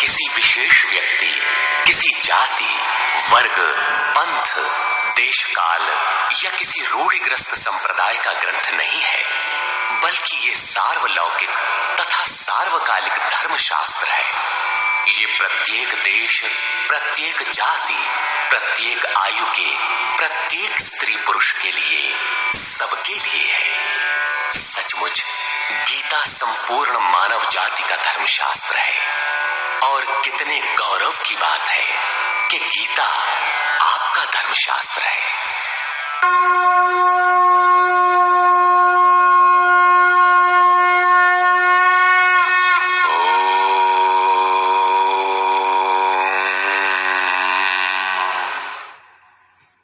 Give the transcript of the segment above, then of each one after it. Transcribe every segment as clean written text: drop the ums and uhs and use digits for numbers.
किसी विशेष व्यक्ति, किसी जाति, वर्ग, पंथ, देश काल या किसी रूढ़िग्रस्त संप्रदाय का ग्रंथ नहीं है, बल्कि ये सार्वलौकिक तथा सार्वकालिक धर्मशास्त्र है। ये प्रत्येक देश, प्रत्येक जाति, प्रत्येक आयु के, प्रत्येक स्त्री पुरुष के लिए, सबके लिए है। सचमुच गीता संपूर्ण मानव जाति का धर्मशास्त्र है और कितने गौरव की बात है कि गीता आपका धर्मशास्त्र है।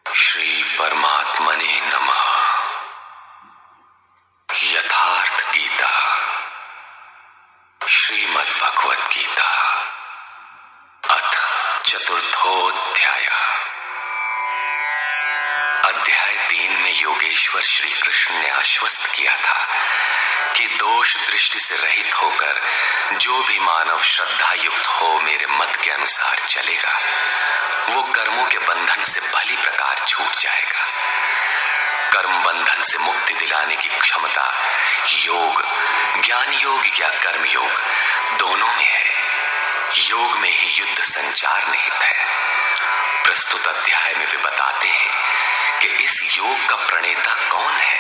श्री परमात्मने नमः। यथार्थ गीता, श्रीमद् भगवत गीता, अथ चतुर्थोऽध्याय। अध्याय 3 में योगेश्वर श्री कृष्ण ने आश्वस्त किया था कि दोष दृष्टि से रहित होकर जो भी मानव श्रद्धा युक्त हो मेरे मत के अनुसार चलेगा, वो कर्मों के बंधन से भली प्रकार छूट जाएगा। कर्म बंधन से मुक्ति दिलाने की क्षमता योग, ज्ञान योग या कर्म योग दोनों में है। योग में ही युद्ध संचार निहित है। प्रस्तुत अध्याय में वे बताते हैं कि इस योग का प्रणेता कौन है,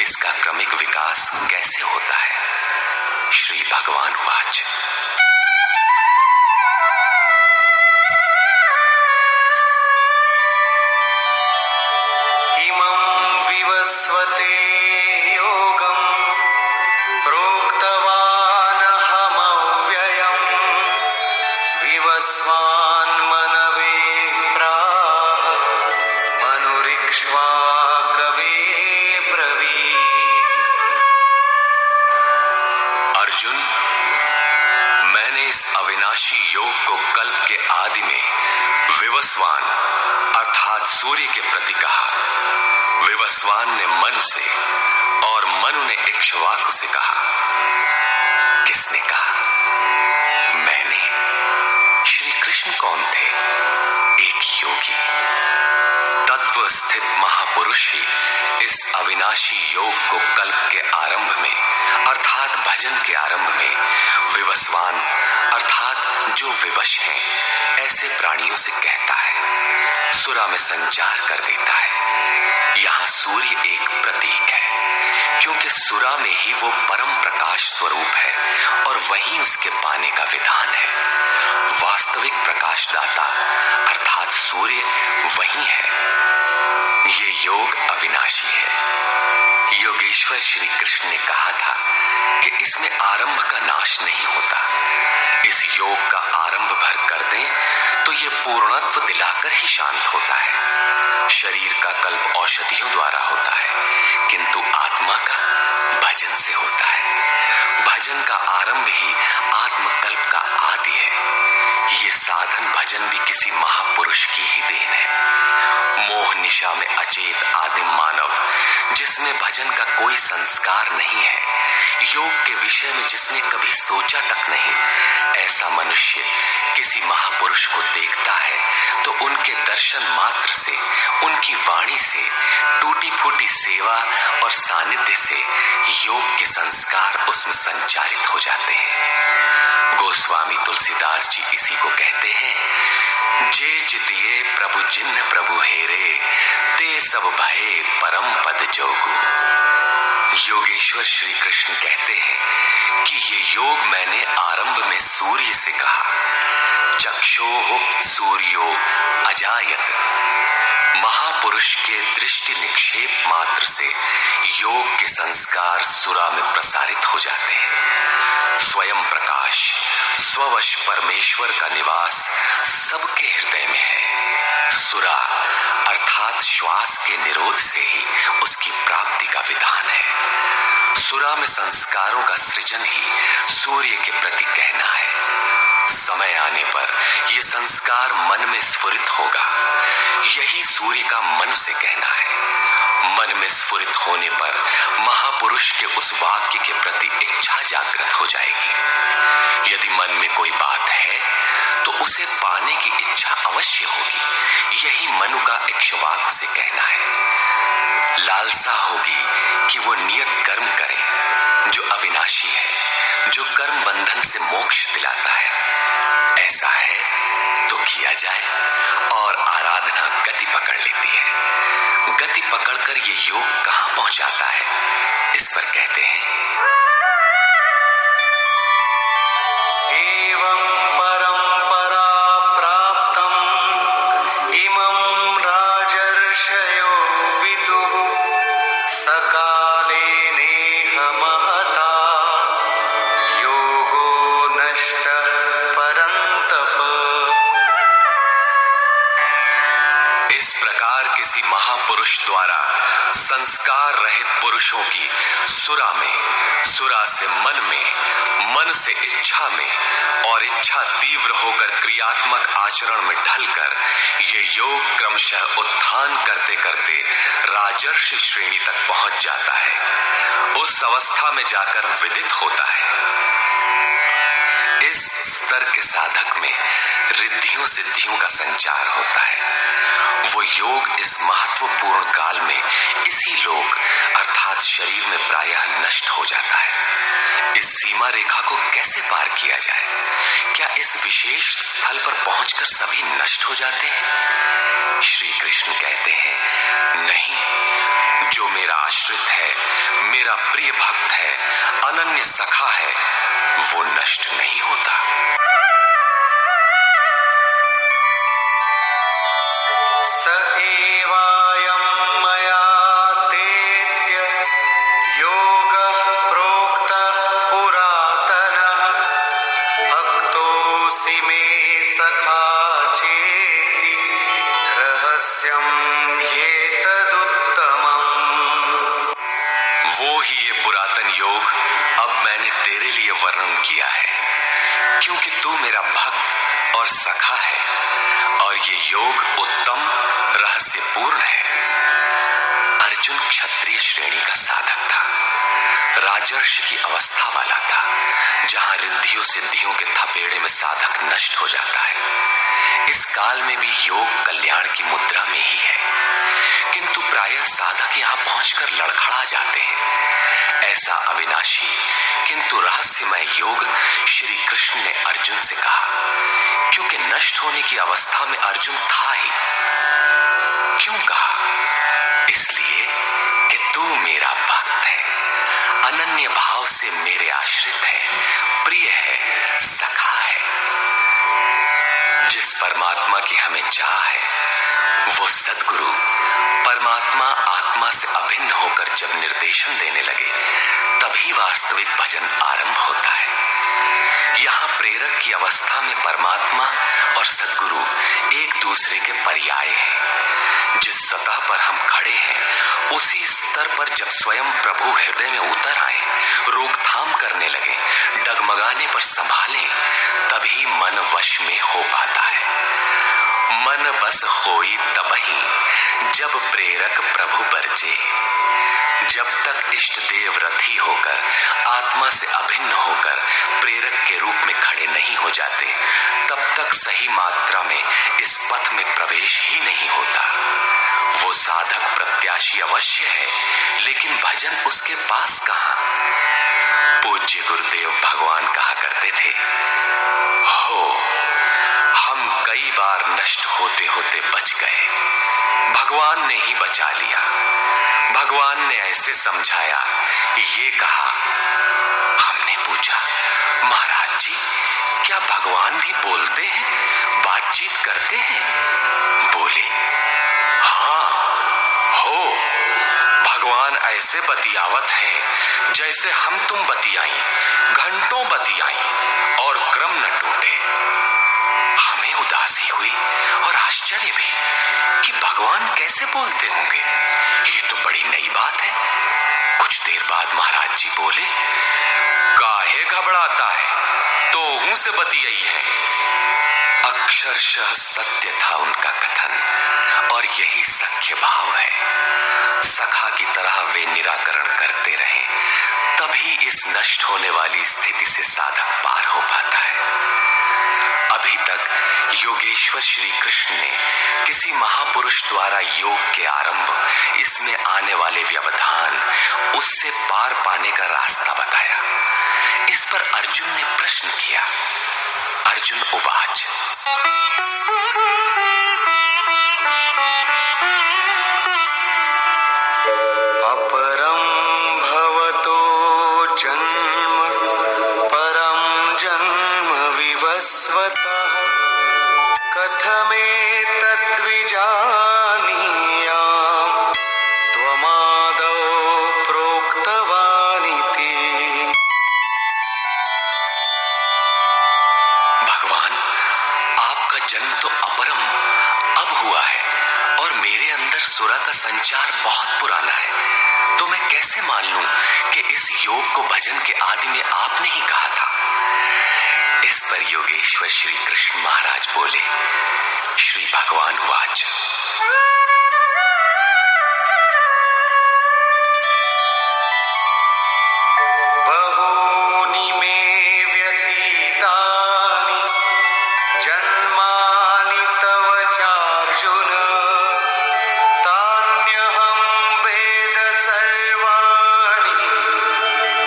इसका क्रमिक विकास कैसे होता है। श्री भगवान वाच। स्वते योगं प्रोक्तवान् अहमव्ययम् विवस्वान् मनवे प्राह मनुरिक्ष्वा कवे ब्रवीत्। अर्जुन, मैंने इस अविनाशी योग को कल्प के आदि में विवस्वान अर्थात सूर्य के प्रति कहा। विवस्वान ने मनु से और मनु ने इक्ष्वाकु से कहा। किसने कहा? मैंने। श्री कृष्ण कौन थे? एक योगी, तत्व स्थित महापुरुष ही इस अविनाशी योग को कल्प के आरंभ में अर्थात भजन के आरंभ में विवस्वान अर्थात जो विवश हैं ऐसे प्राणियों से कहता है, सुरा में संचार कर देता है। यहाँ सूर्य एक प्रतीक है, क्योंकि सुरा में ही वो परम प्रकाश स्वरूप है और वहीं उसके पाने का विधान है। वास्तविक प्रकाशदाता अर्थात सूर्य वही है। ये योग अविनाशी है। योगेश्वर श्री कृष्ण ने कहा था कि इसमें आरंभ का नाश नहीं होता। इस योग का आरंभ भर कर दें तो ये पूर्णत्व दिलाकर ही शांत होता है। शरीर का कल्प औषधियों द्वारा होता है, किंतु आत्मा का भजन से होता है। भजन का आरंभ ही आत्मकल्प का आदि है। ये साधन भजन भी किसी महापुरुष की ही देन है। मोह निशा में अचेत आदिम मानव, जिसमें भजन का कोई संस्कार नहीं है, योग के विषय में जिसने कभी सोचा तक नहीं, ऐसा मनुष्य किसी महापुरुष को देखता है तो उनके दर्शन मात्र से, उनकी वाणी से, टूटी फूटी सेवा और सानिध्य से योग के संस्कार उसमें संचारित हो जाते हैं। गोस्वामी तुलसीदास जी इसी को कहते हैं, जे चितिये प्रभु जिन्ह प्रभु हेरे, ते सब भये परम पद जोगु। योगेश्वर श्री कृष्ण कहते हैं कि ये योग मैंने आरंभ में सूर्य से कहा। चक्षुः सूर्यो अजायत। महापुरुष के दृष्टि निक्षेप मात्र से योग के संस्कार सुरा में प्रसारित हो जाते हैं। स्वयं प्रकाश, स्ववश परमेश्वर का निवास सबके हृदय में है। सुरा अर्थात श्वास के निरोध से ही उसकी प्राप्ति का विधान है। सुरा में संस्कारों का सृजन ही सूर्य के प्रति कहना है। समय आने पर यह संस्कार मन में स्फुरित होगा। यही सूर्य का मन से कहना है। मन में स्फुरित होने पर महापुरुष के उस वाक्य के प्रति इच्छा जागृत हो जाएगी। यदि मन में कोई बात है तो उसे पाने की इच्छा अवश्य होगी। यही मनु का इक्ष्वाकु से कहना है। लालसा होगी कि वो नियत कर्म करें जो अविनाशी है, जो कर्म बंधन से मोक्ष दिलाता है। ऐसा है तो किया जाए और आराधना गति पकड़ लेती है। गति पकड़कर ये योग कहां पहुंचाता है, इस पर कहते हैं, एवं परंपरा प्राप्तम् इमं राजर्षयो विदुः सकाले नेह महता योगो नष्टः परन्तप। इस प्रकार किसी महापुरुष द्वारा संस्कार रहित पुरुषों की सुरा में, सुरा से मन में, मन से इच्छा में और इच्छा तीव्र होकर क्रियात्मक आचरण में ढलकर ये योग क्रमशः उत्थान करते करते राजर्षि श्रेणी तक पहुंच जाता है। उस अवस्था में जाकर विदित होता है। इस स्तर के साधक में रिद्धियों सिद्धियों का संचार होता है। वो योग इस महत्वपूर्ण काल में इसी लोक अर्थात शरीर में प्रायः नष्ट हो जाता है। इस सीमा रेखा को कैसे पार किया जाए? क्या इस विशेष स्थल पर पहुंचकर सभी नष्ट हो जाते हैं? श्री कृष्ण कहते हैं, नहीं, जो मेरा आश्रित है, मेरा प्रिय भक्त है, अनन्य सखा है, वो नष्ट नहीं होता। स एवायं मया तेद्य योगः प्रोक्तः पुरातनः भक्तोऽसि मे सखा चेति रहस्यं ह्येतदुत्तमम्। वो ही ये पुरातन योग अब मैंने तेरे लिए वर्णन किया है, क्योंकि तू मेरा भक्त और सखा है और ये योग उत्तम रहस्यपूर्ण है। अर्जुन क्षत्रिय श्रेणी का साधक था, राजर्षि की अवस्था वाला था, जहां रिद्धियों सिद्धियों के थपेड़े में साधक नष्ट हो जाता है। इस काल में भी योग कल्याण की मुद्रा में ही है, किंतु प्रायः साधक यहां पहुंचकर लड़खड़ा जाते हैं। ऐसा अविनाशी किंतु रहस्यमय योग श्री कृष्ण ने अर्जुन से कहा, क्योंकि नष्ट होने की अवस्था में अर्जुन था ही। क्यों कहा? इसलिए कि तू मेरा भक्त है, अनन्य भाव से मेरे आश्रित है, प्रिय है, सखा है। जिस परमात्मा की हमें चाह है, वो सद्गुरु परमात्मा आत्मा से अभिन्न होकर जब निर्देशन देने लगे, तभी वास्तविक भजन आरंभ होता है। यहाँ प्रेरक की अवस्था में परमात्मा और सद्गुरु एक दूसरे के पर्याय हैं। जिस सतह पर हम खड़े हैं, उसी स्तर पर जब स्वयं प्रभु हृदय में उतर आए, रोकथाम करने लगे, डगमगाने पर संभालें, तभी मन वश में हो पाता है। मन बस होई तबही जब प्रेरक प्रभु बरजे। जब तक इष्ट देव रथी होकर आत्मा से अभिन्न होकर प्रेरक के रूप में खड़े नहीं हो जाते, तब तक सही मात्रा में इस पथ में प्रवेश ही नहीं होता। वो साधक प्रत्याशी अवश्य है, लेकिन भजन उसके पास कहां? पूज्य गुरुदेव भगवान कहा करते थे, हम कई बार नष्ट होते होते बच गए, भगवान ने ही बचा लिया। भगवान ने ऐसे समझाया, ये कहा। हमने पूछा, महाराज जी, क्या भगवान भी बोलते हैं, बातचीत करते हैं? बोले, हाँ, हो, भगवान ऐसे बतियावत है जैसे हम तुम बतियाई, घंटों बतियाई और क्रम न टूटे। हमें उदासी हुई और आश्चर्य भी कि भगवान कैसे बोलते होंगे, ये तो बड़ी नई बात है। कुछ देर बाद महाराज जी बोले, काहे घबराता है, तो हूं से बतियाई है। अक्षरशः सत्य था उनका कथन, और यही सख्य भाव है। सखा की तरह वे निराकरण करते रहे, तभी इस नष्ट होने वाली स्थिति से साधक पार हो पाता है। अभी तक योगेश्वर श्री कृष्ण ने किसी महापुरुष द्वारा योग के आरंभ, इसमें आने वाले व्यवधान, उससे पार पाने का रास्ता बताया। इस पर अर्जुन ने प्रश्न किया। अर्जुन उवाच, अपरं भवतो जन्म परं जन्म विवस्वतः कथमेतद्विजानीयाम् त्वमादौ प्रोक्तवानिति। भगवान, आपका जन्म तो अपरम अब हुआ है, और मेरे अंदर सुरा का संचार बहुत पुराना है, तो मैं कैसे मान लूं कि इस योग को भजन के आदि में आपने ही कहा था। इस पर योगेश्वर श्री कृष्ण महाराज बोले। श्री भगवान वाच, बहूनि मे व्यतीतानि जन्मानि तव चार्जुन तान्यहं वेद सर्वाणि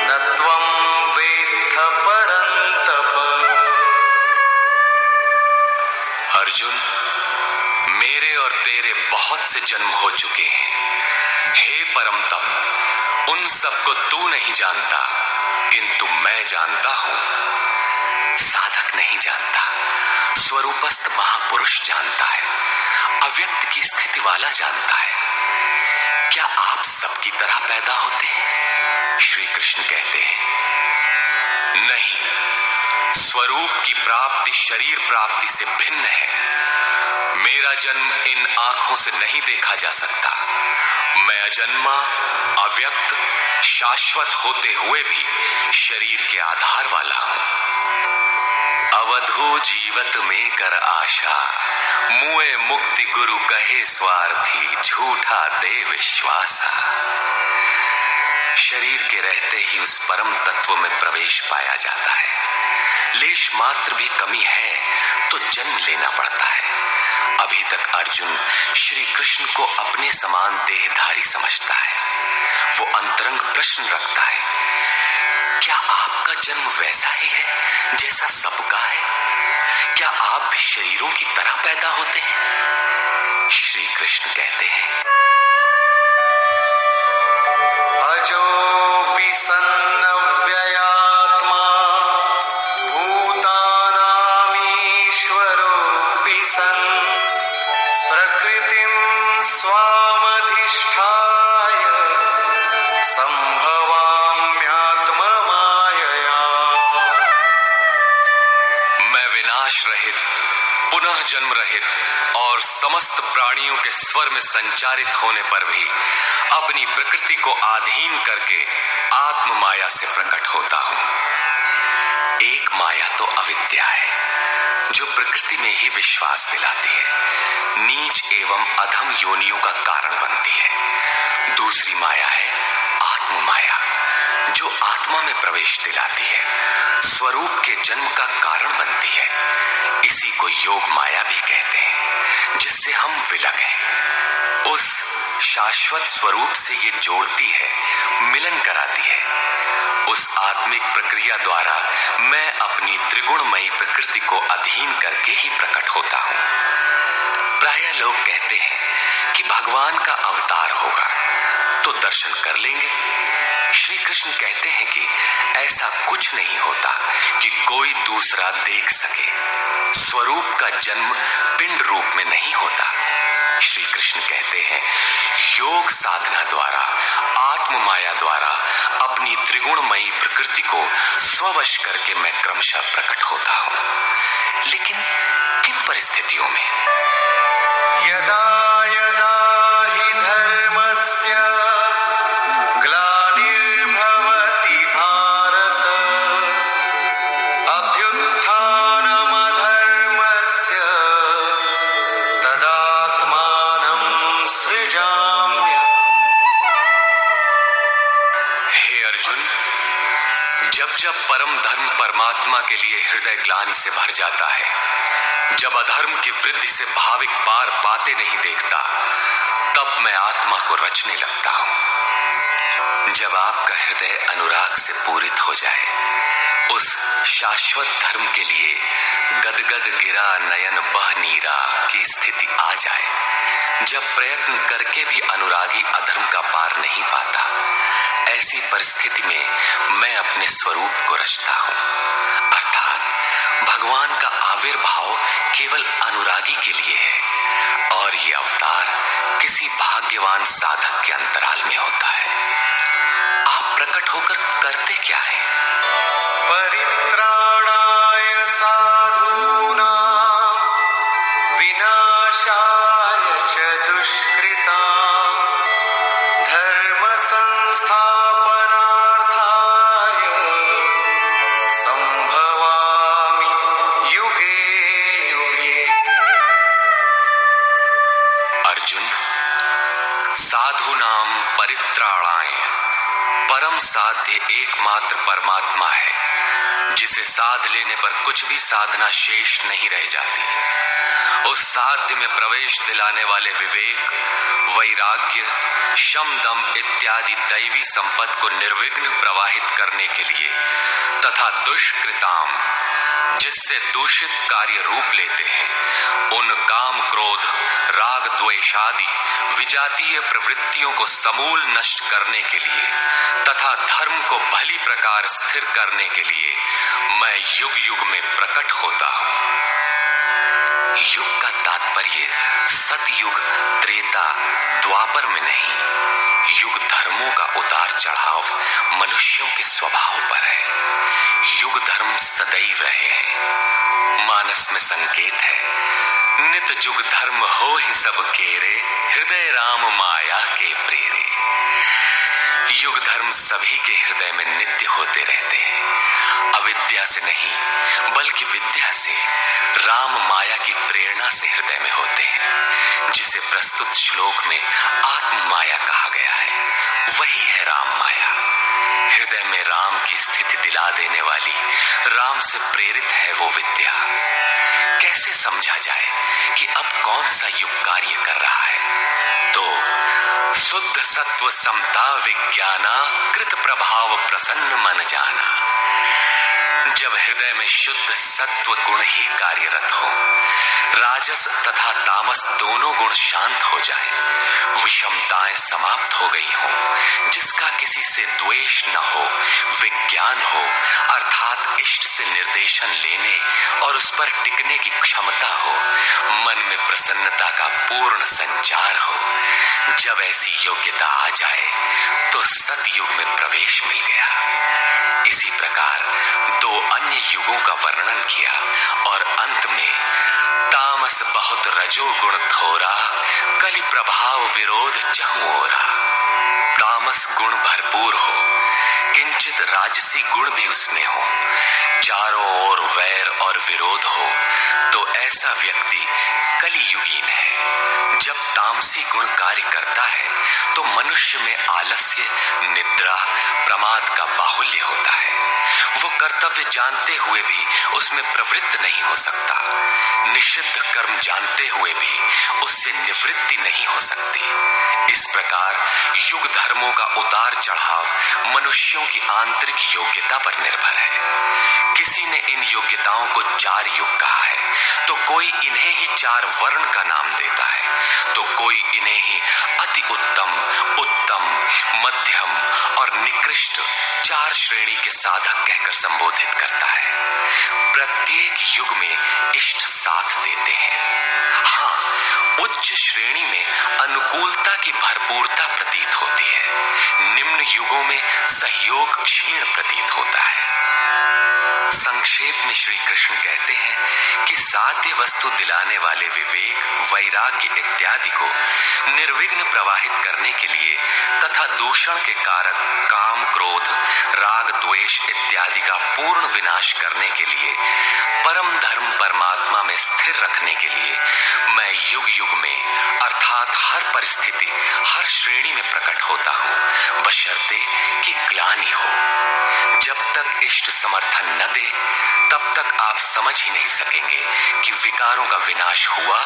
न त्वं वेत्थ परन्तप। अर्जुन, मेरे और तेरे बहुत से जन्म हो चुके हैं। हे परम तप, उन सबको तू नहीं जानता, किंतु मैं जानता हूं। साधक नहीं जानता, स्वरूपस्थ महापुरुष जानता है, अव्यक्त की स्थिति वाला जानता है। क्या आप सबकी तरह पैदा होते हैं? श्री कृष्ण कहते हैं, नहीं, स्वरूप की प्राप्ति शरीर प्राप्ति से भिन्न है। मेरा जन्म इन आंखों से नहीं देखा जा सकता। मैं अजन्मा, अव्यक्त, शाश्वत होते हुए भी शरीर के आधार वाला हूं। अवधू जीवत में कर आशा, मुए मुक्ति गुरु कहे स्वार्थी, झूठा दे विश्वासा। शरीर के रहते ही उस परम तत्व में प्रवेश पाया जाता है। लेश मात्र भी कमी है तो जन्म लेना पड़ता है। अभी तक अर्जुन श्री कृष्ण को अपने समान देहधारी समझता है। वो अंतरंग प्रश्न रखता है, क्या आपका जन्म वैसा ही है जैसा सबका है? क्या आप भी शरीरों की तरह पैदा होते हैं? श्री कृष्ण कहते हैं, अजोऽपि सन्नव्ययात्मा भूतानामीश्वरोऽपि सन् प्रकृतिं स्वामधिष्ठाय संभवाम्यात्ममायया। मैं विनाश रहित, पुनः जन्म रहित और समस्त प्राणियों के स्वर में संचारित होने पर भी अपनी प्रकृति को अधीन करके आत्म माया से प्रकट होता हूं। एक माया तो अविद्या है, जो प्रकृति में ही विश्वास दिलाती है, नीच एवं अधम योनियों का कारण बनती है। दूसरी माया है आत्म माया, जो आत्मा में प्रवेश दिलाती है, स्वरूप के जन्म का कारण बनती है। इसी को योग माया भी कहते हैं, जिससे हम विलग हैं। उस शाश्वत स्वरूप से ये जोड़ती है, मिलन कराती है। उस आत्मिक प्रक्रिया द्वारा मैं अपनी त्रिगुणमयी प्रकृति को अधीन करके ही प्रकट होता हूं। प्रायः लोग कहते हैं कि भगवान का अवतार होगा तो दर्शन कर लेंगे। श्री कृष्ण कहते हैं कि ऐसा कुछ नहीं होता कि कोई दूसरा देख सके। स्वरूप का जन्म पिंड रूप में नहीं होता। श्री कृष्ण कहते हैं, योग साधना द्वारा, आत्म माया द्वारा अपनी त्रिगुणमयी प्रकृति को स्ववश करके मैं क्रमशः प्रकट होता हूं। लेकिन किन परिस्थितियों में? यदा यदा हि धर्मस्य ग्लानिर्भवति भारत अभ्युत्थानमधर्मस्य जब परम धर्म परमात्मा के लिए हृदय ग्लानि से भर जाता है, जब अधर्म की वृद्धि से भाविक पार पाते नहीं देखता, तब मैं आत्मा को रचने लगता हूं। जब आपका हृदय अनुराग से पूरित हो जाए, उस शाश्वत धर्म के लिए गदगद गिरा नयन बह नीरा की स्थिति आ जाए, जब प्रयत्न करके भी अनुरागी अधर्म का पार नहीं पाता, ऐसी परिस्थिति में मैं अपने स्वरूप को रचता हूं। अर्थात भगवान का आविर्भाव केवल अनुरागी के लिए है और ये अवतार किसी भाग्यवान साधक के अंतराल में होता है। आप प्रकट होकर करते क्या है? परित्राणाय साधूनां विनाशाय च दुष्कृतां धर्म संस्थापनार्थाय संभवामि युगे युगे। अर्जुन, साधूनाम परित्राणाय, परम साध्य एकमात्र परमात्मा है, जिसे साध लेने पर कुछ भी साधना शेष नहीं रह जाती। उस साध्य में प्रवेश दिलाने वाले विवेक, वैराग्य, शम दम इत्यादि दैवी संपत्ति को निर्विघ्न प्रवाहित करने के लिए तथा दुष्कृताम, जिससे दूषित कार्य रूप लेते हैं, उन काम क्रोध राग द्वेषादि विजातीय प्रवृत्तियों को समूल नष्ट करने के लिए तथा धर्म को भली प्रकार स्थिर करने के लिए मैं युग युग में प्रकट होता हूं। युग का तात्पर्य सतयुग, त्रेता, द्वापर में नहीं। युग धर्मों का उतार चढ़ाव मनुष्यों के स्वभाव पर है। युग धर्म सदैव रहे हैं। मानस में संकेत है, नित जुग धर्म हो ही सब केरे, हृदय राम माया के प्रेरे। युग धर्म सभी के हृदय में नित्य होते रहते हैं। अविद्या से नहीं बल्कि विद्या से, राम माया की प्रेरणा से हृदय में होते हैं, जिसे प्रस्तुत श्लोक में आत्म माया कहा गया है। वही है राम माया। हृदय में राम की स्थिति दिला देने वाली, राम से प्रेरित है वो विद्या। कैसे समझा जाए कि अब कौन सा युग कार्य कर रहा है? तो शुद्ध सत्व समता विज्ञाना, कृत प्रभाव प्रसन्न मन जाना। जब हृदय में शुद्ध सत्व गुण ही कार्यरत हो, राजस तथा तामस दोनों गुण शांत हो जाएं, विषमताएं समाप्त हो गई हो, जिसका किसी से द्वेष न हो, विज्ञान हो अर्थात इष्ट से निर्देशन लेने और उस पर टिकने की क्षमता हो, मन में प्रसन्नता का पूर्ण संचार हो, जब ऐसी योग्यता आ जाए तो सतयुग में प्रवेश मिल गया। इसी प्रकार दो अन्य युगों का वर्णन किया और अंत में तामस बहुत रजोगुण थोरा, कलि प्रभाव विरोध चहुओरा। तामस गुण भरपूर हो, किंचित राजसी गुण भी उसमें हो, चारों ओर वैर और विरोध हो, तो ऐसा व्यक्ति कलियुगीन है। जब तामसी गुण कार्य करता है तो मनुष्य में आलस्य, निद्रा, प्रमाद का बाहुल्य होता है। वो कर्तव्य जानते हुए भी उसमें प्रवृत्त नहीं हो सकता, निषिद्ध कर्म जानते हुए भी उससे निवृत्ति नहीं हो सकती। इस प्रकार युग धर्मों का उतार चढ़ाव मनुष्यों की आंतरिक योग्यता पर निर्भर है। किसी ने इन योग्यताओं को 4 युग कहा है, तो कोई इन्हें ही 4 वर्ण का नाम देता है, तो कोई इन्हें ही अति उत्तम, उत्तम, मध्यम और निकृष्ट 4 श्रेणी के साधक कहकर संबोधित करता है। प्रत्येक युग में इष्ट साथ देते हैं। हाँ, उच्च श्रेणी में अनुकूलता की भरपूरता प्रतीत होती है, निम्न युगों में सहयोग क्षीण प्रतीत होता है। संक्षेप में श्री कृष्ण कहते हैं कि साध्य वस्तु दिलाने वाले विवेक, वैराग्य इत्यादि को निर्विघ्न प्रवाहित करने के लिए तथा दूषण के कारक काम, क्रोध, राग, द्वेष इत्यादि का पूर्ण विनाश करने के लिए, परम धर्म परमात्मा में स्थिर रखने के लिए मैं युग युग में अर्थात हर परिस्थिति, हर श्रेणी में प्रकट होता हूं, बशर्ते कि ग्लानि हो। जब तक इष्ट समर्थन न दे, तब तक आप समझ ही नहीं सकेंगे कि विकारों का विनाश हुआ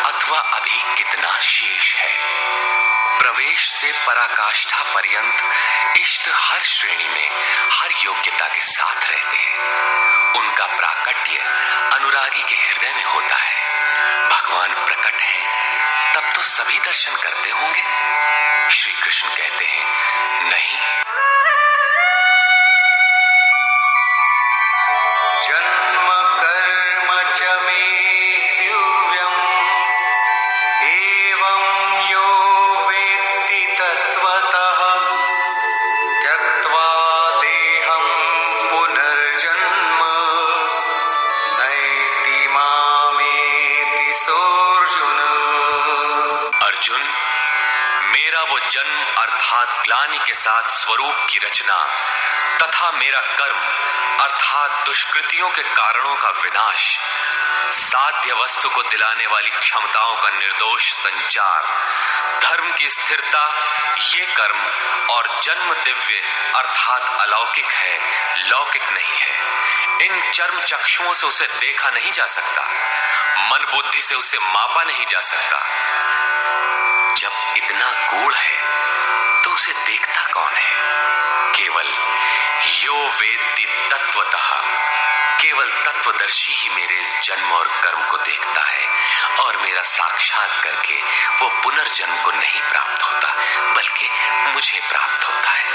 अथवा अभी कितना शेष है। प्रवेश से पराकाष्ठा पर्यंत इष्ट हर श्रेणी में, हर योग्यता के साथ रहते हैं। उनका प्राकट्य अनुरागी के हृदय में होता है। भगवान प्रकट हैं, तब तो सभी दर्शन करते होंगे। श्री कृष्ण कहते हैं, नहीं। जन्म कर्म च मे दिव्यम् एवं यो वेत्ति तत्त्वतः त्यक्त्वा देहं पुनर्जन्म नैति मामेति सोऽर्जुन। अर्जुन, मेरा वो जन्म अर्थात ग्लानि के साथ स्वरूप की रचना तथा मेरा कर्म अर्थात दुष्कृतियों के कारणों का विनाश, साध्य वस्तु को दिलाने वाली क्षमताओं का निर्दोष संचार, धर्म की स्थिरता, ये कर्म और जन्म दिव्य अर्थात अलौकिक है, लौकिक नहीं है। इन चर्म चक्षुओं से उसे देखा नहीं जा सकता, मन बुद्धि से उसे मापा नहीं जा सकता। जब इतना गूढ़ है तो उसे देखता कौन है? केवल यो वेत्ति तत्वतः, केवल तत्वदर्शी ही मेरे इस जन्म और कर्म को देखता है और मेरा साक्षात करके वो पुनर्जन्म को नहीं प्राप्त होता, बल्कि मुझे प्राप्त होता है।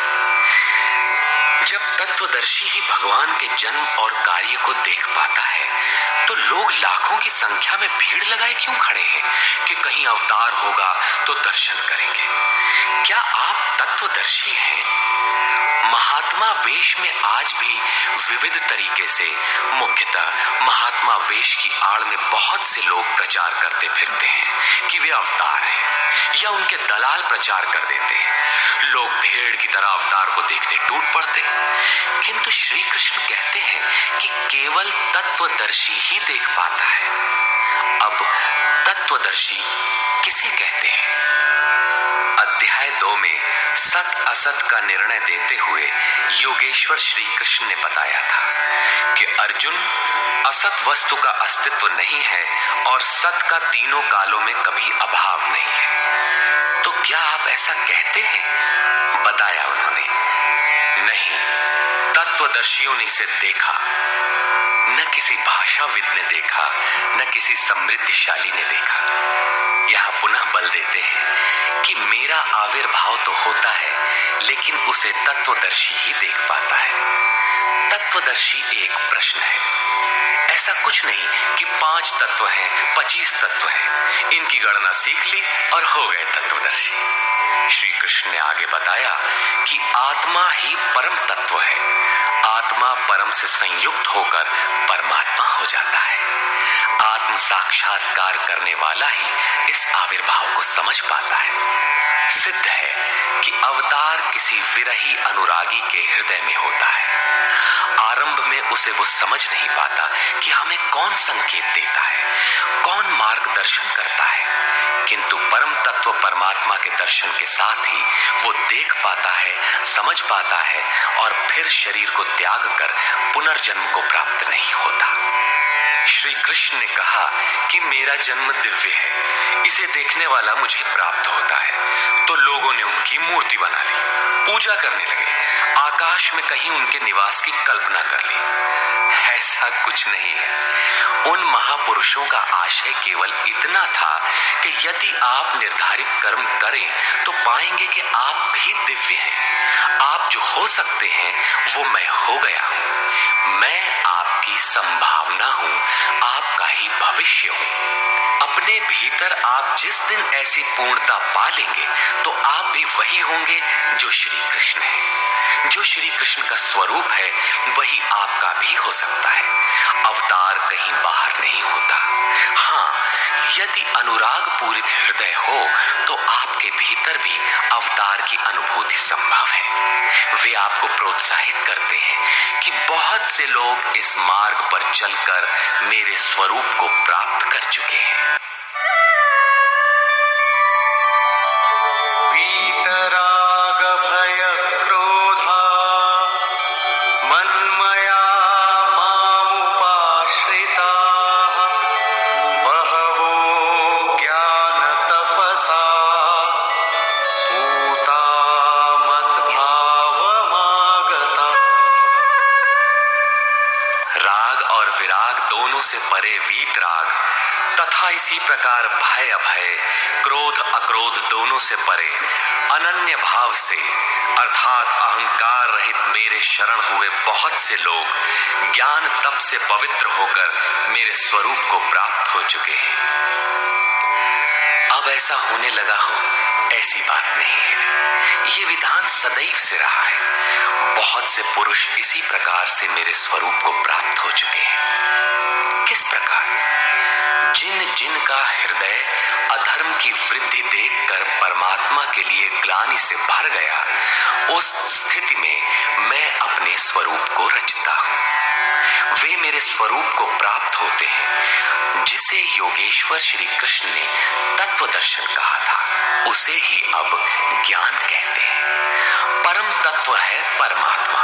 जब तत्वदर्शी ही भगवान के जन्म और कार्य को देख पाता है, तो लोग लाखों की संख्या में भीड़ लगाए क्यों खड़े हैं कि कहीं अवतार होगा तो दर्शन करेंगे? क्या आप तत्वदर्शी हैं? महात्मा वेश में आज भी विविध तरीके से, मुख्यतः महात्मा वेश की आड़ में बहुत से लोग प्रचार करते फिरते हैं कि वे अवतार हैं, या उनके दलाल प्रचार कर देते हैं। लोग भेड़ की तरह अवतार को देखने टूट पड़ते हैं, किंतु श्री कृष्ण कहते हैं कि केवल तत्वदर्शी ही देख पाता है। अब तत्वदर्शी किसे कहते हैं? अध्याय 2 में सत असत का निर्णय देते हुए योगेश्वर श्री कृष्ण ने बताया था कि अर्जुन, असत वस्तु का अस्तित्व नहीं है और सत का तीनों कालों में कभी अभाव नहीं है। तो क्या आप ऐसा कहते हैं? बताया उन्होंने, नहीं, तत्वदर्शियों ने इसे देखा, न किसी भाषाविद ने देखा, न किसी समृद्धिशाली ने देखा। यहां पुनः बल देते हैं कि मेरा आविर्भाव तो होता है, लेकिन उसे तत्वदर्शी ही देख पाता है। तत्वदर्शी एक प्रश्न है। ऐसा कुछ नहीं कि 5 तत्व हैं, 25 तत्व हैं, इनकी गणना सीख ली और हो गए तत्वदर्शी। श्री कृष्ण ने आगे बताया कि आत्मा ही परम तत्व है। आत्मा परम से संयुक्त होकर परमात्मा हो जाता है। आत्म साक्षात्कार करने वाला ही इस आविर्भाव को समझ पाता है। सिद्ध है कि अवतार किसी विरही अनुरागी के हृदय में होता है। आरंभ में उसे वो समझ नहीं पाता कि हमें कौन संकेत देता है, कौन मार्गदर्शन करता है, किंतु परम तत्व परमात्मा के दर्शन के साथ ही वो देख पाता है, समझ पाता है और फिर शरीर को त्याग कर पुनर्जन्म को प्राप्त नहीं होता। श्री कृष्ण ने कहा कि मेरा जन्म दिव्य है, इसे देखने वाला मुझे प्राप्त होता है। तो लोगों ने उनकी मूर्ति बना ली, पूजा करने लगे, आकाश में कहीं उनके निवास की कल्पना कर ली। ऐसा कुछ नहीं है। उन महापुरुषों का आशय केवल इतना था कि यदि आप निर्धारित कर्म करें तो पाएंगे कि आप भी दिव्य हैं। आप जो हो सकते हैं वो मैं हो गया हूं। मैं आपकी संभावना हूं, आपका ही भविष्य हूं। अपने भीतर आप जिस दिन ऐसी पूर्णता पा लेंगे तो आप भी वही होंगे जो श्री कृष्ण है। जो श्री कृष्ण का स्वरूप है वही आपका भी हो सकता है। अवतार कहीं बाहर नहीं होता। हाँ, यदि अनुराग पूरित हृदय हो तो आपके भीतर भी अवतार की अनुभूति संभव है। वे आपको प्रोत्साहित करते हैं कि बहुत से लोग इस मार्ग पर चलकर मेरे स्वरूप को प्राप्त कर चुके हैं। दोनों से परे वीतराग तथा इसी प्रकार भय अभय, क्रोध अक्रोध दोनों से परे अनन्य भाव से अर्थात अहंकार रहित मेरे शरण हुए बहुत से लोग ज्ञान तप से पवित्र होकर मेरे स्वरूप को प्राप्त हो चुके हैं। अब ऐसा होने लगा हो ऐसी बात नहीं है, ये विधान सदैव से रहा है। बहुत से पुरुष इसी प्रकार से मेरे स्वरूप को प्राप्त हो चुके हैं। किस प्रकार? जिन जिन का हृदय अधर्म की वृद्धि देखकर परमात्मा के लिए ग्लानि से भर गया, उस स्थिति में मैं अपने स्वरूप को रचता हूं। वे मेरे स्वरूप को प्राप्त होते हैं, जिसे योगेश्वर श्री कृष्ण ने तत्व दर्शन कहा था, उसे ही अब ज्ञान कहते हैं। परम तत्व है परमात्मा,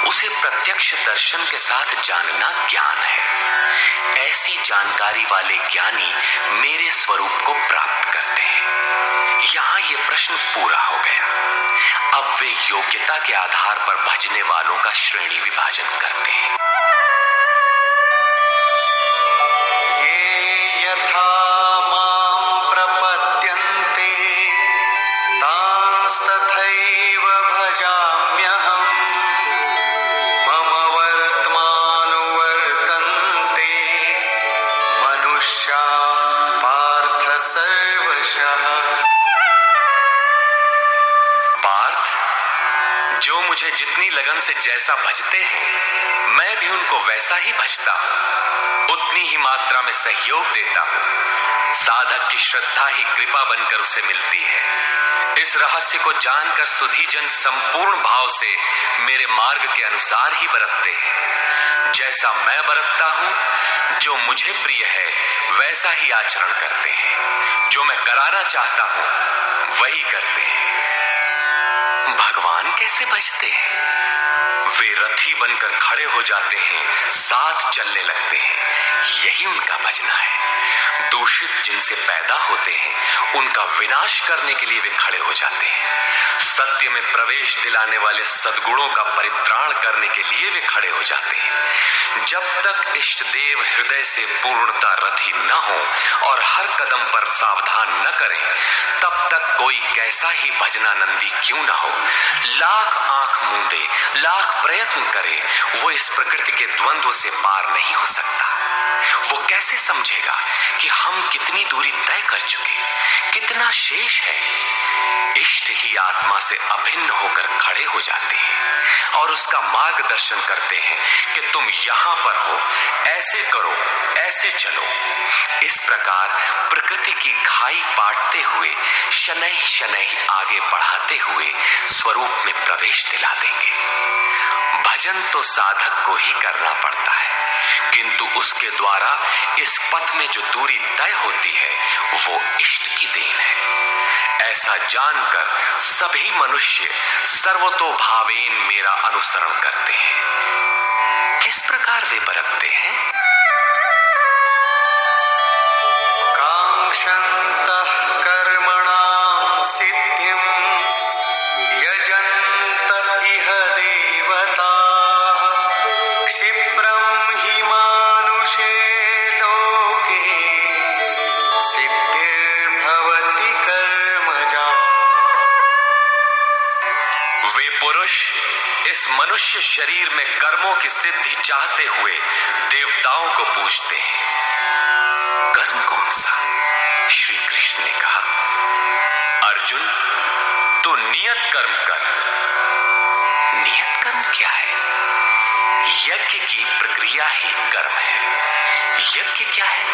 उसे प्रत्यक्ष दर्शन के साथ जानना ज्ञान है। ऐसी जानकारी वाले ज्ञानी मेरे स्वरूप को प्राप्त करते हैं। यहां ये प्रश्न पूरा हो गया। अब वे योग्यता के आधार पर भजने वालों का श्रेणी विभाजन करते हैं। ये यथा मां प्रपद्यन्ते तांस्तथैव भजाम्यहम्। मम वर्त्मानुवर्तन्ते मनुष्या पार्थ सर्वशः। पार्थ, जो मुझे जितनी लगन से जैसा भजते हैं, मैं भी उनको वैसा ही भजता हूं, उतनी ही मात्रा में सहयोग देता हूं। साधक की श्रद्धा ही कृपा बनकर उसे मिलती है। इस रहस्य को जानकर सुधी जन संपूर्ण भाव से मेरे मार्ग के अनुसार ही बरतते हैं। जैसा मैं बरतता हूं, जो मुझे प्रिय है वैसा ही आचरण करते हैं। जो मैं कराना चाहता हूं वही करते हैं। भगवान कैसे भजते हैं? वे रथी बनकर खड़े हो जाते हैं, साथ चलने लगते हैं, यही उनका भजना है। दूषित जिनसे पैदा होते हैं, उनका विनाश करने के लिए वे खड़े हो जाते हैं। सत्य में प्रवेश दिलाने वाले सद्गुणों का परित्राण करने के लिए वे खड़े हो जाते हैं। जब तक इष्ट देव हृदय से पूर्णता रथी न हो और हर कदम पर सावधान न करें, तब तक कोई कैसा ही भजनानंदी क्यों न हो, लाख आंख मूंदे, लाख प्रयत्न करे, वो इस प्रकृति के द्वंद्व से पार नहीं हो सकता। वो कैसे समझेगा कि हम कितनी दूरी तय कर चुके, कितना शेष है। इष्ट ही आत्मा से अभिन्न होकर खड़े हो जाते हैं और उसका मार्गदर्शन करते हैं कि तुम यहां पर हो, ऐसे करो, ऐसे चलो। इस प्रकार प्रकृति की खाई पाटते हुए शनैः शनैः आगे बढ़ाते हुए स्वरूप में प्रवेश दिला देंगे। भजन तो साधक को ही करना पड़ता है, किंतु उसके द्वारा इस पथ में जो दूरी तय होती है वो इष्ट की देन है। ऐसा जानकर सभी मनुष्य सर्वतोभावेन मेरा अनुसरण करते हैं। किस प्रकार वे बरतते हैं? कांक्षन्तः कर्मणां सिद्धिं यजन्त इह देवताः। क्षिप्रं हि मानुषे लोके सिद्धिर्भवति कर्मजा। वे पुरुष इस मनुष्य शरीर में कर्मों की सिद्धि चाहते हुए देवताओं को पूजते हैं। कर्म कौन सा? श्री कृष्ण ने कहा, अर्जुन, तू नियत कर्म कर। नियत कर्म क्या है? यज्ञ की प्रक्रिया ही कर्म है। यज्ञ क्या है?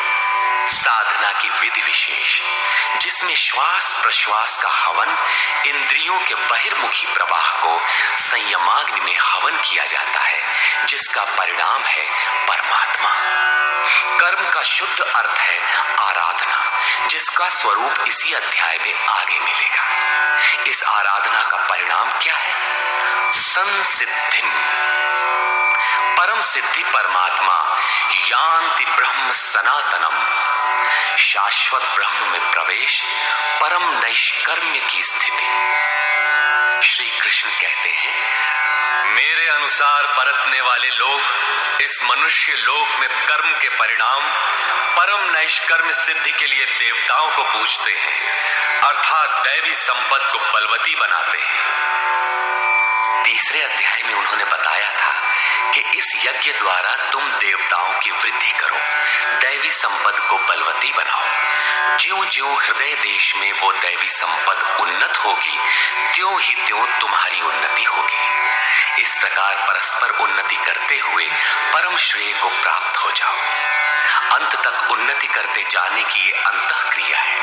साधना की विधि विशेष, जिसमें श्वास प्रश्वास का हवन, इंद्रियों के बहिर्मुखी प्रवाह को संयमाग्नि में हवन किया जाता है, जिसका परिणाम है परमात्मा। कर्म का शुद्ध अर्थ है आराधना, जिसका स्वरूप इसी अध्याय में आगे मिलेगा। इस आराधना का परिणाम क्या है? संसिद्धिम, परम सिद्धि परमात्मा, यान्ति ब्रह्म सनातनम, शाश्वत ब्रह्म में प्रवेश, परम नैष्कर्म्य की स्थिति। श्री कृष्ण कहते हैं, मेरे अनुसार बरतने वाले लोग इस मनुष्य लोक में कर्म के परिणाम परम नैष्कर्म सिद्धि के लिए देवताओं को पूजते हैं, अर्थात दैवी संपद को बलवती बनाते हैं। तीसरे अध्याय में उन्होंने बताया था कि इस यज्ञ द्वारा तुम देवताओं की वृद्धि करो, दैवी संपद को बलवती बनाओ। ज्यों ज्यों हृदय देश में वो दैवी संपद उन्नत होगी, त्यों ही त्यों तुम्हारी उन्नति होगी। इस प्रकार परस्पर उन्नति करते हुए परम श्रेय को प्राप्त हो जाओ। अंत तक उन्नति करते जाने की ये अंतःक्रिया है।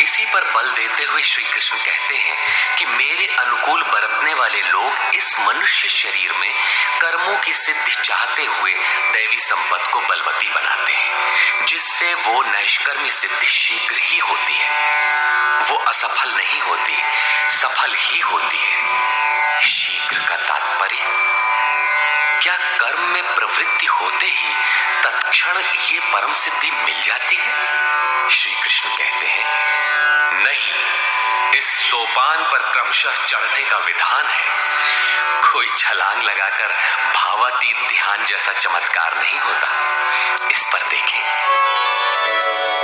इसी पर बल देते हुए श्री कृष्ण कहते हैं कि मेरे अनुकूल बरतने वाले लोग इस मनुष्य शरीर में कर्मों की सिद्धि चाहते हुए दैवी संपद को बलवती बनाते हैं, जिससे वो नैष्कर्मी सिद्धि शीघ्र ही होती है। वो असफल नहीं होती, सफल ही होती है। शीघ्र का तात्पर्य, क्या कर्म में प्रवृत्ति होते ही तत्क्षण ये परम सिद्धि मिल जाती है? श्री कृष्ण कहते हैं, नहीं, इस सोपान पर क्रमशः चढ़ने का विधान है। कोई छलांग लगाकर भावातीत ध्यान जैसा चमत्कार नहीं होता। इस पर देखें।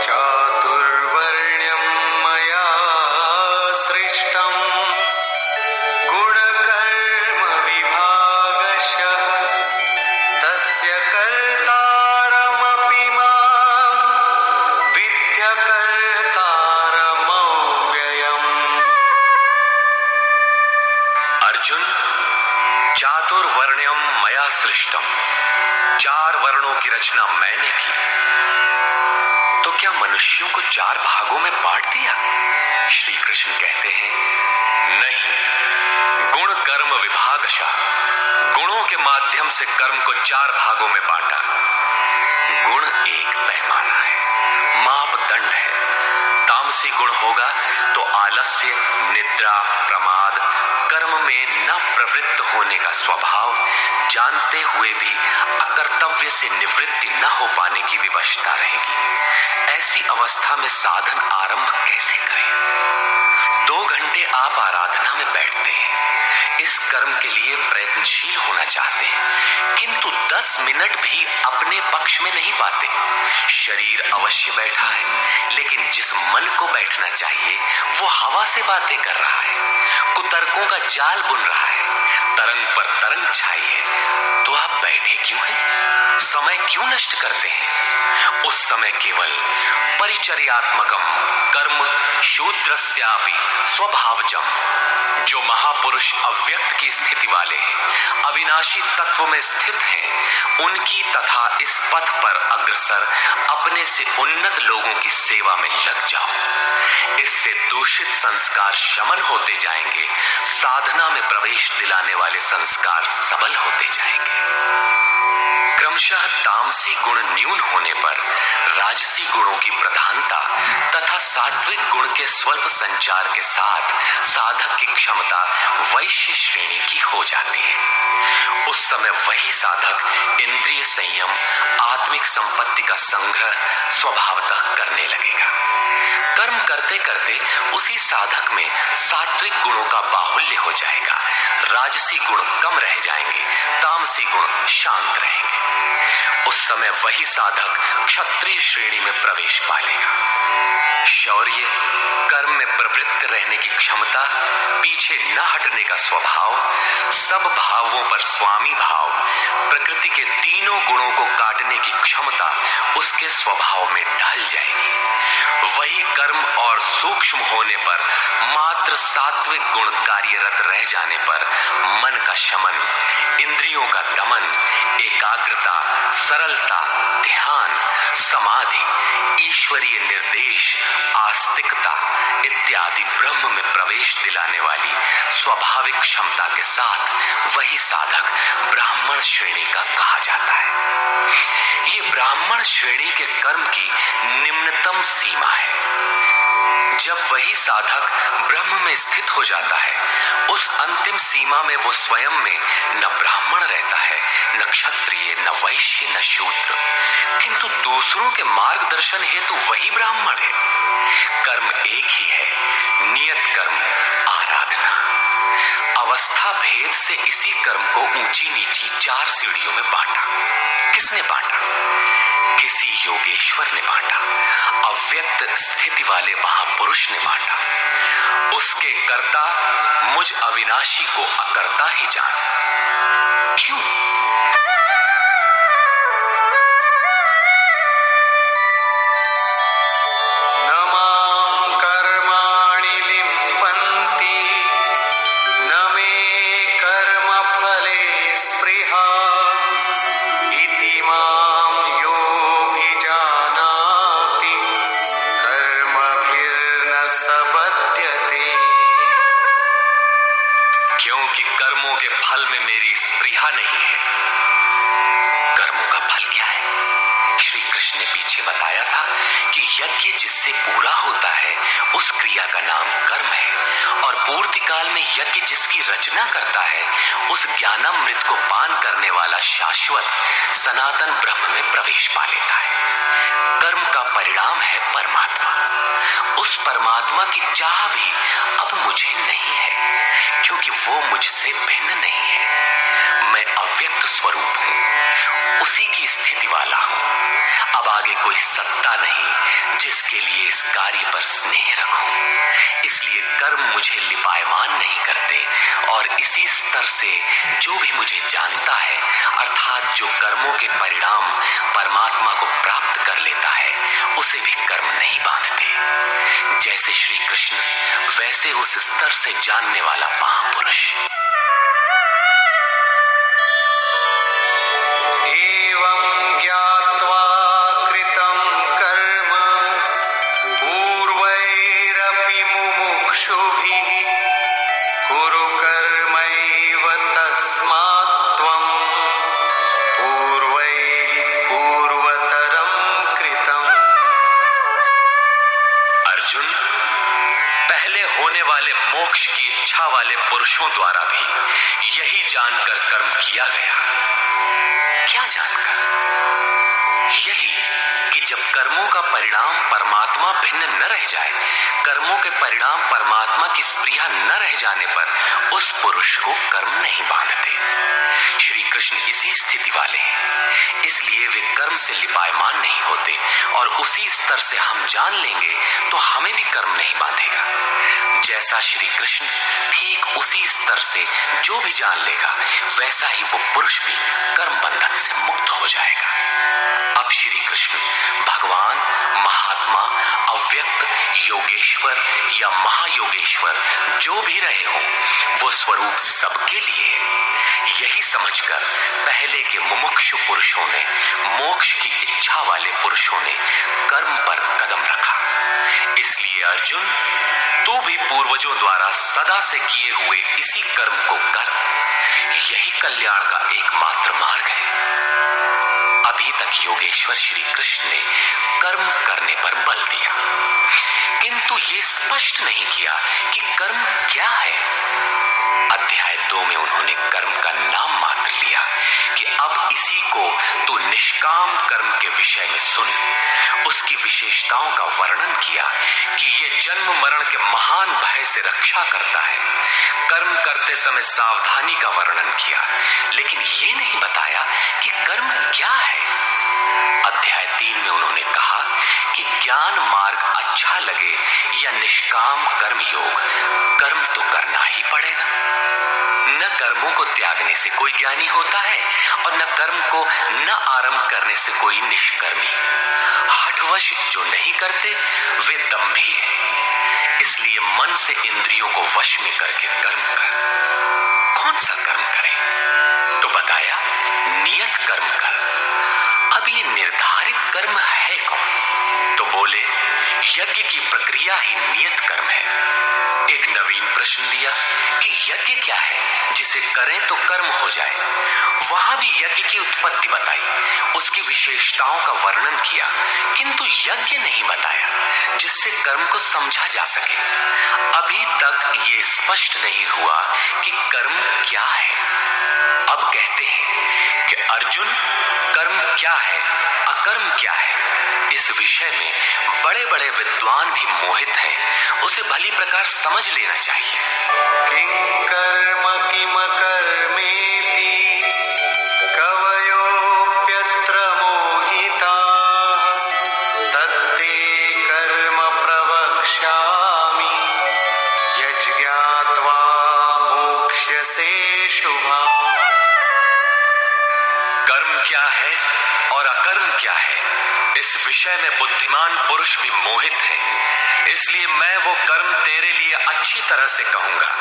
चातुर्वर्ण्यं मया सृष्टं गुणकर्म विभागशः तस्य कर्तारमपि मां विद्य कर्तारमव्ययम्। अर्जुन, चातुर्वर्ण्यम मया सृष्टम, 4 वर्णों की रचना मैंने की। तो क्या मनुष्यों को 4 भागों में बांट दिया? श्री कृष्ण कहते हैं, नहीं, गुण कर्म विभागशः, गुणों के माध्यम से कर्म को 4 भागों में बांटा। गुण एक पैमाना है, मापदंड है। तामसी गुण होगा तो आलस्य, निद्रा, प्रमाद, कर्म में न प्रवृत्त होने का स्वभाव, जानते हुए भी अकर्तव्य से निवृत्ति न हो पाने की विवशता रहेगी। ऐसी अवस्था में साधन आरंभ कैसे करें? 2 घंटे आप आराधना में बैठते हैं, इस कर्म के लिए प्रयत्नशील होना चाहते हैं, किंतु 10 मिनट भी अपने पक्ष में नहीं पाते। शरीर अवश्य बैठा है, लेकिन जिस मन को बैठना चाहिए वो हवा से बातें कर रहा है, कुतर्कों का जाल बुन रहा है, तरंग पर तरंग छाई है। तो आप बैठे क्यों हैं? समय क्यों नष्ट करते हैं? उस समय केवल परिचर्यात्मकम कर्म शूद्रस्यापि स्वभावजम, जो महापुरुष अव्यक्त की स्थिति वाले हैं, अविनाशी तत्व में स्थित हैं, उनकी तथा इस पथ पर अग्रसर अपने से उन्नत लोगों की सेवा में लग जाओ। इससे दूषित संस्कार शमन होते जाएंगे, साधना में प्रवेश दिलाने वाले संस्कार सबल होते जाएंगे। क्रमशः तामसी गुण न्यून होने पर राजसी गुणों की प्रधानता तथा सात्विक गुण के स्वल्प संचार के साथ साधक की क्षमता वैश्य श्रेणी की हो जाती है। उस समय वही साधक इंद्रिय संयम, आत्मिक संपत्ति का संग्रह स्वभावतः करने लगेगा। कर्म करते करते उसी साधक में सात्विक गुणों का बाहुल्य हो जाएगा, राजसी गुण कम रह जाएंगे, तामसी गुण शांत रहेंगे। उस समय वही साधक क्षत्रिय श्रेणी में प्रवेश पालेगा। शौर्य, कर्म में प्रवृत्त रहने की क्षमता, पीछे न हटने का स्वभाव, सब भावों पर स्वामी भाव, प्रकृति के तीनों गुणों को काटने की क्षमता उसके स्वभाव में ढल जाएगी। वही कर्म और सूक्ष्म होने पर मात्र सात्विक गुण कार्यरत रह जाने पर मन का शमन, इंद्रियों का दमन, एकाग्रता, सरलता, ध्यान, समाधि, ईश्वरीय निर्देश, आस्तिकता इत्यादि ब्रह्म में प्रवेश दिलाने वाली स्वाभाविक क्षमता के साथ वही साधक ब्राह्मण श्रेणी का कहा जाता है। ये ब्राह्मण श्रेणी के कर्म की निम्नतम सीमा है। जब वही साधक ब्रह्म में स्थित हो जाता है, उस अंतिम सीमा में वो स्वयं में न ब्राह्मण रहता है, न क्षत्रिय, न वैश्य, न शूद्र, किंतु दूसरों के मार्गदर्शन हेतु वही ब्राह्मण है। कर्म एक ही है, नियत कर्म आराधना। अवस्था भेद से इसी कर्म को ऊंची नीची 4 सीढ़ियों में बांटा। किसने बांटा? किसी योगेश्वर ने बांटा। अव्यक्त स्थिति वाले महापुरुष ने बांटा। उसके कर्ता मुझ अविनाशी को अकर्ता ही जान। क्यों? क्योंकि कर्मों के फल में मेरी स्पृहा नहीं है। कर्मों का फल क्या है? श्री कृष्ण ने पीछे बताया था कि यज्ञ जिससे पूरा होता है उस क्रिया का नाम कर्म है, और पूर्ति काल में यज्ञ जिसकी रचना करता है उस ज्ञानामृत को पान करने वाला शाश्वत सनातन ब्रह्म में प्रवेश पा लेता है। कर्म का परिणाम है परमात्मा। उस परमात्मा की चाह भी अब मुझे नहीं है, क्योंकि वो मुझसे भिन्न नहीं है। मैं अव्यक्त स्वरूप हूं, उसी की स्थिति वाला हूं। अब आगे कोई सत्ता नहीं जिसके लिए इस कार्य पर स्नेह रखूं। इसलिए कर्म मुझे लिपायमान नहीं करते, और इसी स्तर से जो भी मुझे जानता है, अर्थात जो कर्मों के परिणाम परमात्मा को प्राप्त कर लेता है, उसे भी कर्म नहीं बांधते। जैसे श्री कृष्ण, वैसे उस स्तर से जानने वाला महापुरुष। कुरु कर्मैव तस्मात् त्वं पूर्वतरं कृतं। अर्जुन, पहले होने वाले मोक्ष की इच्छा वाले पुरुषों द्वारा भी यही जानकर कर्म किया गया। क्या जानकर? यही कि जब कर्मों का परिणाम परमात्मा भिन्न न रह जाए, कर्मों के परिणाम परमात्मा की स्पृहा न रह जाने पर उस पुरुष को कर्म नहीं बांधते। श्री कृष्ण इसी स्थिति वाले हैं, इसलिए वे कर्म से लिपायमान नहीं होते, और उसी स्तर से हम जान लेंगे तो हमें भी कर्म नहीं बांधेगा। जैसा श्री कृष्ण, ठीक उसी स्तर से जो भी जान लेगा, वैसा ही वो पुरुष भी कर्म बंधन से मुक्त हो जाएगा। अब श्री कृष्ण भगवान, महात्मा, अव्यक्त, योगेश्वर या महायोगेश्वर जो भी रहे हो, वो स्वरूप सबके लिए है। यही समझकर पहले के मुमुक्षु पुरुषों ने, मोक्ष की इच्छा वाले पुरुषों ने कर्म पर कदम रखा। इसलिए अर्जुन, तू भी पूर्वजों द्वारा सदा से किए हुए इसी कर्म को कर। यही कल्याण का एकमात्र मार्ग है। अभी तक योगेश्वर श्री कृष्ण ने कर्म करने पर बल दिया, किंतु ये स्पष्ट नहीं किया कि कर्म क्या है। अध्याय 2 में उन्होंने कर्म का नाम मात्र लिया कि अब इसी को तू निष्काम कर्म के विषय में सुन। उसकी विशेषताओं का वर्णन किया कि ये जन्म मरण के महान भय से रक्षा करता है। कर्म करते समय सावधानी का वर्णन किया, लेकिन ये नहीं बताया कि कर्म क्या है। अध्याय 3 में उन्होंने कहा कि ज्ञान मार्ग अच्छा लगे या निष्काम कर्म योग, कर्म तो करना ही पड़ेगा। न कर्मों को त्यागने से कोई ज्ञानी होता है, और न कर्म को न आरंभ करने से कोई निष्कर्मी। हठवश जो नहीं करते वे दंभी है। इसलिए मन से इंद्रियों को वश में करके कर्म कर। कौन सा कर्म करें? तो बताया, नियत कर्म कर। अब ये निर्धारित कर्म है कौन? तो बोले, यज्ञ की प्रक्रिया ही नियत कर्म है। एक नवीन प्रश्न दिया कि यज्ञ क्या है जिसे करें तो कर्म हो जाए। वहां भी यज्ञ की उत्पत्ति बताई, उसकी विशेषताओं का वर्णन किया, किंतु यज्ञ नहीं बताया जिससे कर्म को समझा जा सके। अभी तक ये स्पष्ट नहीं हुआ कि कर्म क्या है। अब कहते हैं कि अर्जुन, कर्म क्या है, अकर्म क्या है, इस जिस विषय में बड़े बड़े विद्वान भी मोहित हैं, उसे भली प्रकार समझ लेना चाहिए। किं कर्म किम कर्मेति कवयोऽप्यत्र मोहिताः तत्ते कर्म प्रवक्ष्यामि यज्ञात्वा मोक्ष्यसे शुभाम्। कर्म क्या है और अकर्म क्या है, इस विषय में बुद्धिमान पुरुष भी मोहित है। इसलिए मैं वो कर्म तेरे लिए अच्छी तरह से कहूंगा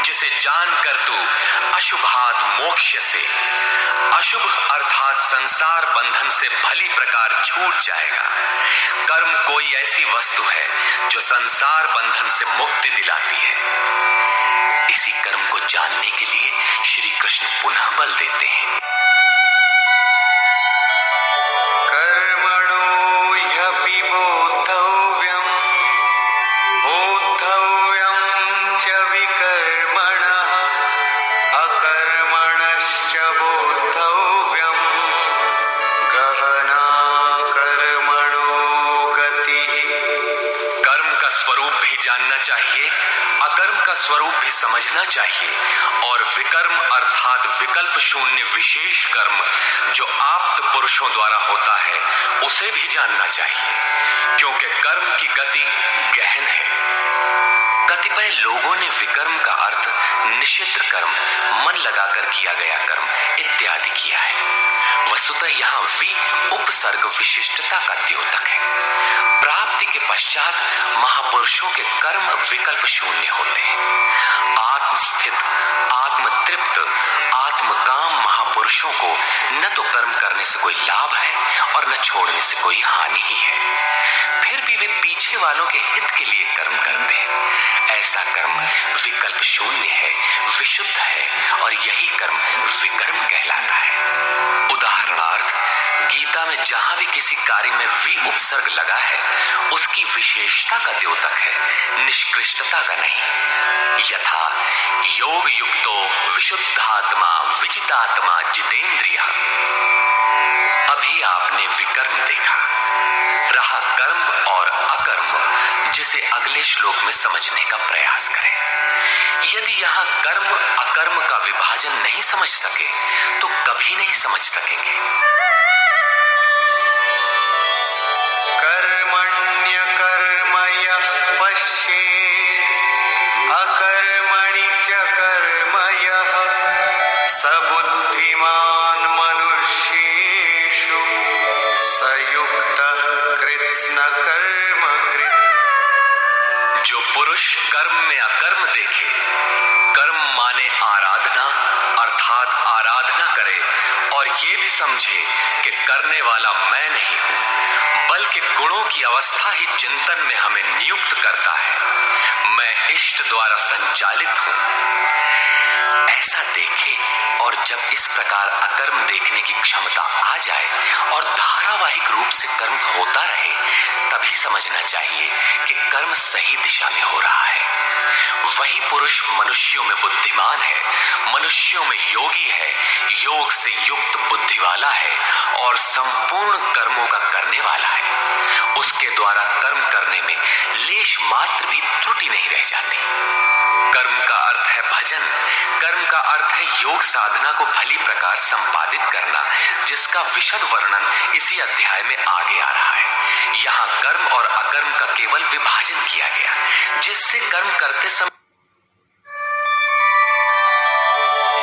जिसे जानकर तू अशुभात मोक्ष से, अशुभ अर्थात संसार बंधन से भली प्रकार छूट जाएगा। कर्म कोई ऐसी वस्तु है जो संसार बंधन से मुक्ति दिलाती है। इसी कर्म को जानने के लिए श्री कृष्ण पुनः बल देते हैं। कर्मणो ह्यपि बोद्धव्यम् बोद्धव्यं च विकर्मणः अकर्मणश्च बोद्धव्यम् गहना कर्मणो गतिः। कर्म का स्वरूप भी जानना चाहिए, अकर्म का स्वरूप भी समझना चाहिए और विकर्म अर्थात विकल्प शून्य विशेष कर्म जो आप्त पुरुषों द्वारा होता है उसे भी जानना चाहिए, क्योंकि कर्म की गति गहन है। कतिपय लोगों ने विकर्म का अर्थ निषिद्ध कर्म, मन लगाकर किया गया कर्म इत्यादि किया है। वस्तुतः यहाँ वि उपसर्ग विशिष्टता का द्योतक है। प्राप्ति के पश्चात महापुरुषों के कर्म विकल्प शून्य होते हैं। आत्मस्थित, आत्मतृप्त, आत्मकाम महापुरुषों को न तो कर्म करने से कोई लाभ है और न छोड़ने से कोई हानि ही है। फिर भी वे पीछे वालों के हित के लिए कर्म करते हैं। ऐसा कर्म विकल्प शून्य है, विशुद्ध है और यही कर्म विकर्म कहलाता है। उदाहरणार्थ, गीता में जहां भी किसी कार्य में वि उपसर्ग लगा है उसकी विशेषता का द्योतक है, निष्कृष्टता का नहीं। यथा योग युक्तो विशुद्धात्मा विजितात्मा जितेंद्रिय। अभी आपने विकर्म देखा, रहा कर्म और अकर्म, जिसे अगले श्लोक में समझने का प्रयास करें। यदि यहाँ कर्म अकर्म का विभाजन नहीं समझ सके तो कभी नहीं समझ सकेंगे। कर्मण्य कर्म यः पश्येत् अकर्मणि च कर्म यः स बुद्धिमान् मनुष्येषु स युक्तः कृत्स्न कर्म कृत्। जो पुरुष कर्म में अकर्म देखे, कर्म माने आराधना अर्थात आराधना करे और ये भी समझे कि करने वाला मैं नहीं हूं, बल्कि गुणों की अवस्था ही चिंतन में हमें नियुक्त करता है। मैं इष्ट द्वारा संचालित हूं। ऐसा देखे और जब इस प्रकार अकर्म देखने की क्षमता आ जाए और धारावाहिक रूप से कर्म होता रहे, तभी समझना चाहिए कि कर्म सही दिशा में हो रहा है। वही पुरुष मनुष्यों में बुद्धिमान है, मनुष्यों में योगी है, योग से युक्त बुद्धि वाला है और संपूर्ण कर्मों का करने वाला है। उसके द्वारा कर्म करने में लेश मात्र भी त्रुटि नहीं रह जाती। कर्म का अर्थ है भजन, कर्म का अर्थ है योग साधना को भली प्रकार संपादित करना, जिसका विशद वर्णन इसी अध्याय में आगे आ रहा है। यहाँ कर्म और अकर्म का केवल विभाजन किया गया, जिससे कर्म करते समय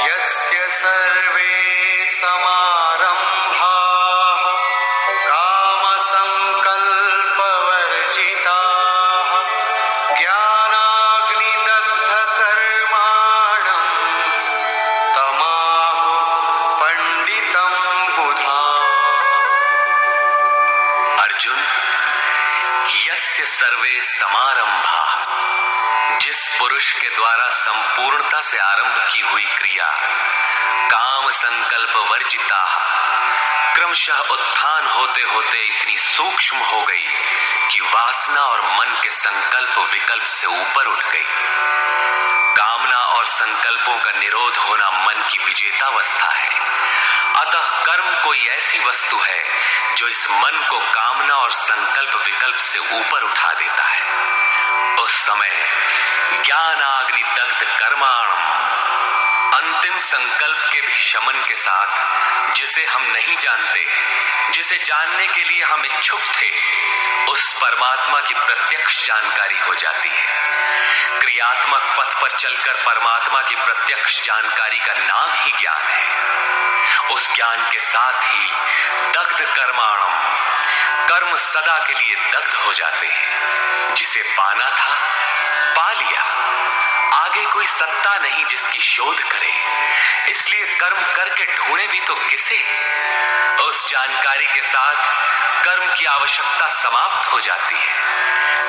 यस्य सर्वे समारंभाः कामसंकल्पवर्जिताः ज्ञानाग्निदग्धकर्माणं तमाहुः पंडितं बुधाः। अर्जुन, यस्य सर्वे समारंभा, जिस पुरुष के द्वारा संपूर्णता से आरंभ की हुई क्रिया काम संकल्प वर्जिता क्रमशः उत्थान होते होते इतनी सूक्ष्म हो गई कि वासना और मन के संकल्प विकल्प से ऊपर उठ गई। कामना और संकल्पों का निरोध होना मन की विजेतावस्था है। अतः कर्म कोई ऐसी वस्तु है जो इस मन को कामना और संकल्प विकल्प से ऊपर उठा देता है। उस समय ज्ञानाग्नि दग्ध कर्माणम, अंतिम संकल्प के भी शमन के साथ जिसे हम नहीं जानते, जिसे जानने के लिए हम इच्छुक थे, उस परमात्मा की प्रत्यक्ष जानकारी हो जाती है। क्रियात्मक पथ पर चलकर परमात्मा की प्रत्यक्ष जानकारी का नाम ही ज्ञान है। उस ज्ञान के साथ ही दग्ध कर्माणम, कर्म सदा के लिए दग्ध हो जाते हैं। जिसे पाना था पा लिया, आगे कोई सत्ता नहीं जिसकी शोध करे, इसलिए कर्म करके ढूंढे भी तो किसे। उस जानकारी के साथ कर्म की आवश्यकता समाप्त हो जाती है।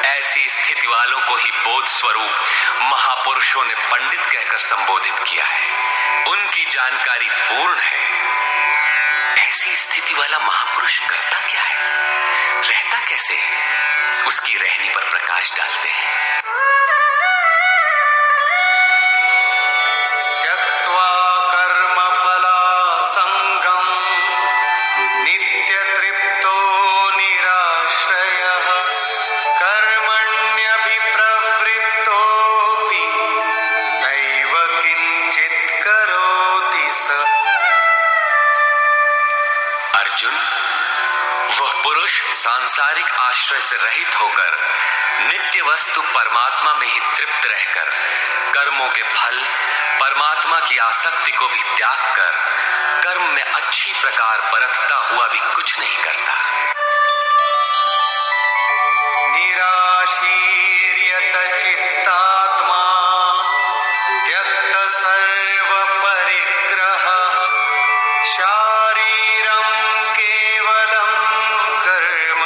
ऐसी स्थिति वालों को ही बोध स्वरूप महापुरुषों ने पंडित कहकर संबोधित किया है। उनकी जानकारी पूर्ण है। ऐसी स्थिति वाला महापुरुष करता क्या है, रहता कैसे है, उसकी रहनी पर प्रकाश डालते हैं। त्यक्त्वा कर्मफला संगम नित्यतृप्तो निराश्रयः कर्मण्यभिप्रवृत्तोऽपि नैव किंचित् करोति सः। अर्जुन, वह पुरुष सांसारिक आश्रय से रहित होकर नित्य वस्तु परमात्मा में ही तृप्त रहकर कर्मों के फल परमात्मा की आसक्ति को भी त्याग कर कर्म में अच्छी प्रकार बरतता हुआ भी कुछ नहीं करता। निराशीर्यत चित्तात्मा त्यक्त सर्व परिग्रहः शारीरं केवलं कर्म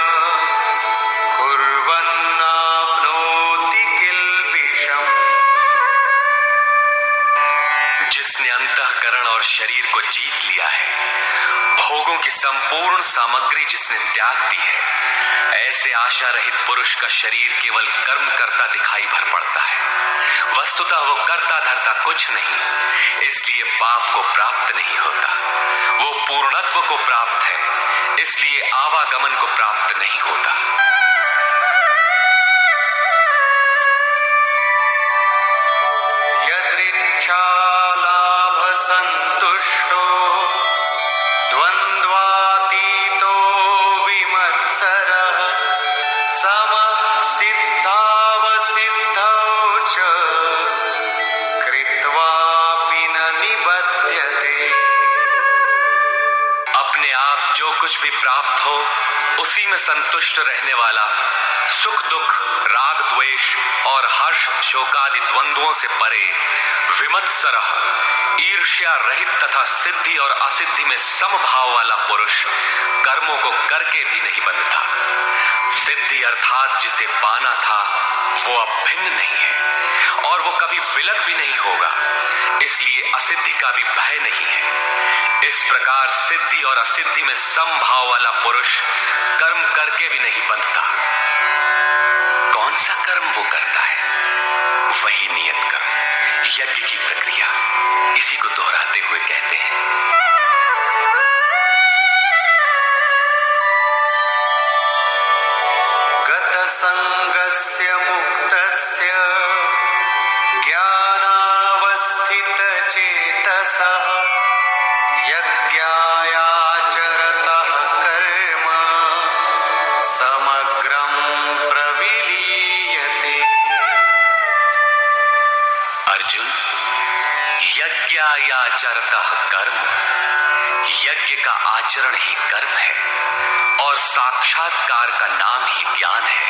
कुर्वन्नाप्नोति किल्बिषम्। जिसने अंतःकरण और शरीर को जीत लिया है, भोगों की संपूर्ण सामग्री जिसने त्याग दी है, ऐसे आशा रहित पुरुष का शरीर केवल कर्म करता दिखाई भर पड़ता है। वस्तुतः वो करता धरता कुछ नहीं, इसलिए पाप को प्राप्त नहीं होता। वो पूर्णत्व को प्राप्त है, इसलिए आवागमन को प्राप्त नहीं होता। यदृच्छा लाभ संतुष्टो द्वन्द्वातीतो विमत्सरः समः सिद्धावसिद्धौ च कृत्वापि न निबध्यते। अपने आप जो कुछ भी प्राप्त हो उसी में संतुष्ट रहने वाला, सुख दुख राग द्वेष और हर्ष शोकादि द्वंद्वों से परे, विमत्सरः ईर्ष्या रहित तथा सिद्धि और असिद्धि में समभाव वाला पुरुष कर्मों को करके भी नहीं बंधता। सिद्धि अर्थात जिसे पाना था वो अब भिन्न नहीं है और वो कभी विलग भी नहीं होगा, इसलिए असिद्धि का भी भय नहीं है। इस प्रकार सिद्धि और असिद्धि में समभाव वाला पुरुष कर्म करके भी नहीं बंधता। कौन सा कर्म वो करता है? वही नियत कर्म, यज्ञ की प्रक्रिया। इसी को दोहराते हुए कहते हैं, गत संगस्य मुक्तस्य ज्ञानावस्थित चेतसः यज्ञायाचरतः कर्म समग्रं प्रविलीयते। अर्जुन, यज्ञायाचरतः कर्म, यज्ञ का आचरण ही कर्म है और साक्षात्कार का नाम ही ज्ञान है।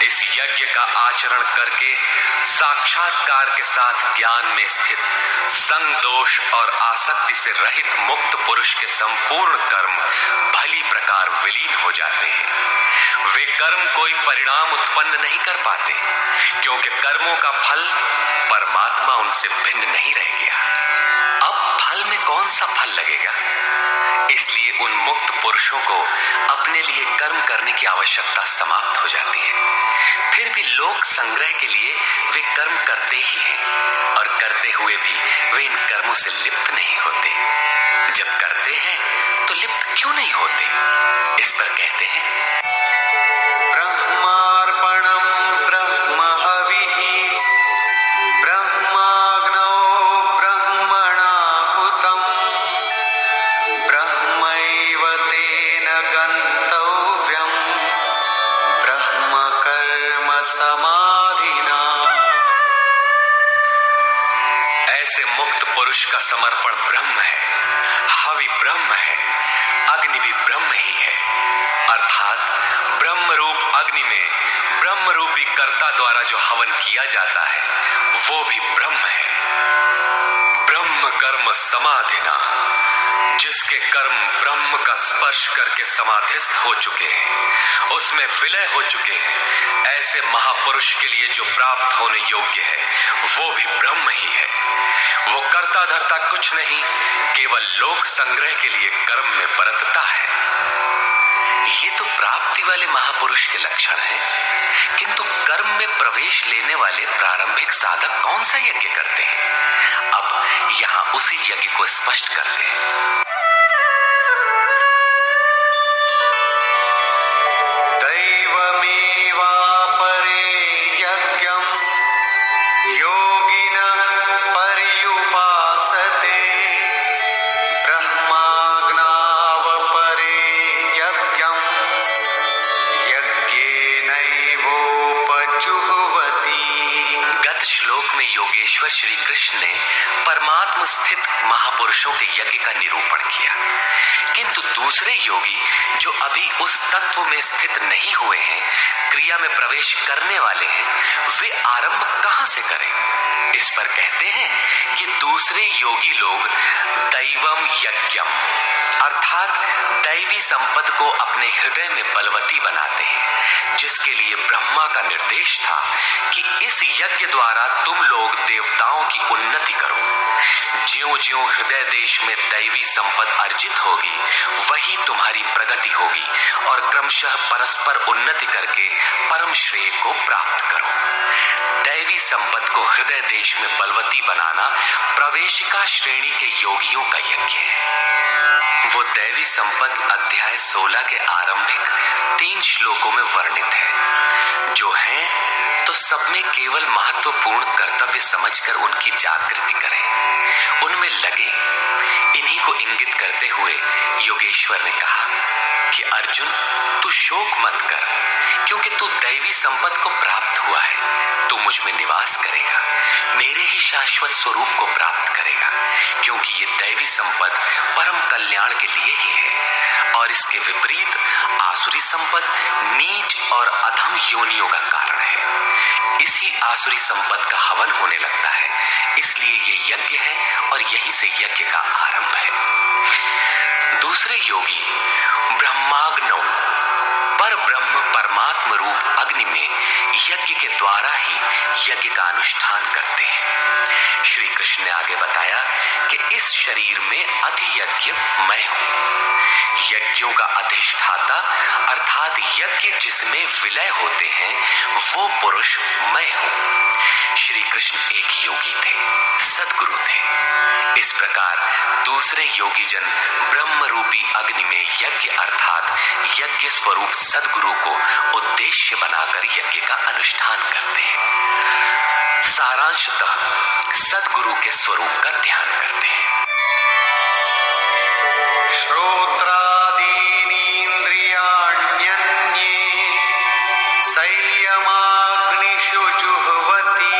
इस यज्ञ का आचरण करके साक्षात्कार के साथ ज्ञान में स्थित संग दोष और आसक्ति से रहित मुक्त पुरुष के संपूर्ण कर्म भली प्रकार विलीन हो जाते हैं। वे कर्म कोई परिणाम उत्पन्न नहीं कर पाते, क्योंकि कर्मों का फल परमात्मा उनसे भिन्न नहीं रह गया। अब फल में कौन सा फल लगेगा। इसलिए उन मुक्त पुरुषों को अपने लिए कर्म करने की आवश्यकता समाप्त हो जाती है। फिर भी लोक संग्रह के लिए वे कर्म करते ही हैं और करते हुए भी वे इन कर्मों से लिप्त नहीं होते। जब करते हैं तो लिप्त क्यों नहीं होते, इस पर कहते हैं ब्रह्मार्पणं ब्रह्महविः ब्रह्माग्नौ ब्रह्मणाहुतं ब्रह्मैव तेन गन्तव्यं ब्रह्मकर्म समाधिना। ऐसे मुक्त पुरुष का समर्पण ब्रह्म है, हवि ब्रह्म है, अग्नि भी ब्रह्म ही है। अर्थात ब्रह्म रूप अग्नि में ब्रह्म रूपी कर्ता द्वारा जो हवन किया जाता है वो भी ब्रह्म है। ब्रह्म कर्म समाधिना, जिसके कर्म ब्रह्म का स्पर्श करके समाधिस्थ हो चुके हैं, उसमें विलय हो चुके हैं, ऐसे महापुरुष के लिए जो प्राप्त होने योग्य है वो भी ब्रह्म ही है। वो कर्ता धर्ता कुछ नहीं, केवल लोक संग्रह के लिए कर्म में बरतता है। ये तो प्राप्ति वाले महापुरुष के लक्षण हैं, किंतु कर्म में प्रवेश लेने वाले प्रारंभिक साधक कौन सा यज्ञ करते हैं। अब यहाँ उसी यज्ञ को स्पष्ट करते हैं। दैवमेवापरे यज्ञं योगिनः पर्युपासते ब्रह्माग्नावपरे यज्ञं यज्ञेनैवोपजुह्वति। गत श्लोक में योगेश्वर श्री कृष्ण ने परमात्म स्थित महापुरुषों के यज्ञ का निरूपण किया, किंतु दूसरे योगी जो अभी उस तत्व में स्थित नहीं हुए हैं, क्रिया में प्रवेश करने वाले हैं, वे आरंभ कहां से करें। इस पर कहते हैं कि दूसरे योगी लोग दैवम यज्ञम अर्थात दैवी संपद को अपने हृदय में बलवती बनाते हैं, जिसके लिए ब्रह्मा का निर्देश था कि इस यज्ञ द्वारा तुम लोग देवताओं की उन्नति करो। ज्यों-ज्यों हृदय देश में दैवी संपद अर्जित होगी वही तुम्हारी प्रगति होगी और क्रमशः परस्पर उन्नति करके परम श्रेय को प्राप्त करो। दैवी संपद को हृदय देश में बलवती बनाना प्रवेशिका श्रेणी के योगियों का यज्ञ है। वो दैवी संपद अध्याय 16 के आरंभिक 3 श्लोकों में वर्णित है, जो है तो सब में केवल महत्वपूर्ण कर्तव्य समझकर उनकी जागृति करें, उनमें लगे। इन्हीं को इंगित करते हुए योगेश्वर ने कहा कि अर्जुन, तू शोक मत कर, क्योंकि तू दैवी संपद को प्राप्त हुआ है। तू मुझ में निवास करेगा, मेरे ही शाश्वत स्वरूप को प्राप्त करेगा, क्योंकि ये दैवी संपद परम कल्याण के लिए ही है और इसके विपरीत आसुरी संपद नीच और अधम योनियों का कारण है। इसी आसुरी संपद का हवन होने लगता है, इसलिए ये यज्ञ है और यहीं से यज्ञ का आरंभ है। दूसरे योगी ब्रह्माग्नौ पर ब्रह्म परमात्म रूप अग्नि में यज्ञ के द्वारा ही यज्ञ का अनुष्ठान करते हैं। श्री कृष्ण ने आगे बताया कि इस शरीर में अधियज्ञ मैं हूं। यज्ञों का अधिष्ठाता अर्थात यज्ञ जिसमें विलय होते हैं वो पुरुष मैं हूं। श्री कृष्ण एक योगी थे, सद्गुरु थे। इस प्रकार दूसरे योगी जन ब्रह्म रूपी अग्नि में यज्ञ अर्थात यज्ञ स्वरूप सद्गुरु को उद्देश्य बनाकर यज्ञ का अनुष्ठान करते हैं। सारांशतः सद्गुरु के स्वरूप का ध्यान करते हैं। श्रोत्रादीनीन्द्रियाण्यन्ये संयमाग्निषु जुह्वति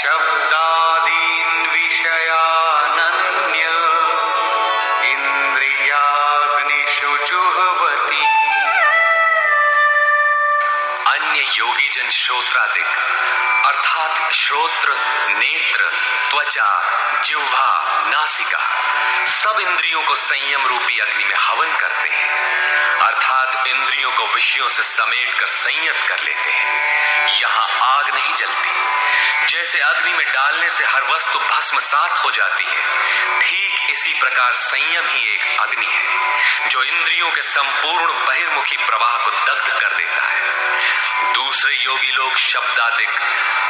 शब्दादीन् विषयानन्य इंद्रियाग्निषु जुह्वति। अन्य योगी जन श्रोत्रादिक अर्थात श्रोत्र, नेत्र, त्वचा, जिह्वा, नासिका सब इंद्रियों को संयम रूपी अग्नि में हवन करते हैं, अर्थात इंद्रियों को विषयों से समेट कर संयत कर लेते हैं। यहां आग नहीं जलती। जैसे अग्नि में डालने से हर वस्तु भस्मसात हो जाती है, ठीक इसी प्रकार संयम ही एक अग्नि है जो इंद्रियों के संपूर्ण बहिर्मुखी प्रवाह को दग्ध कर देता है। दूसरे योगी लोग शब्दादिक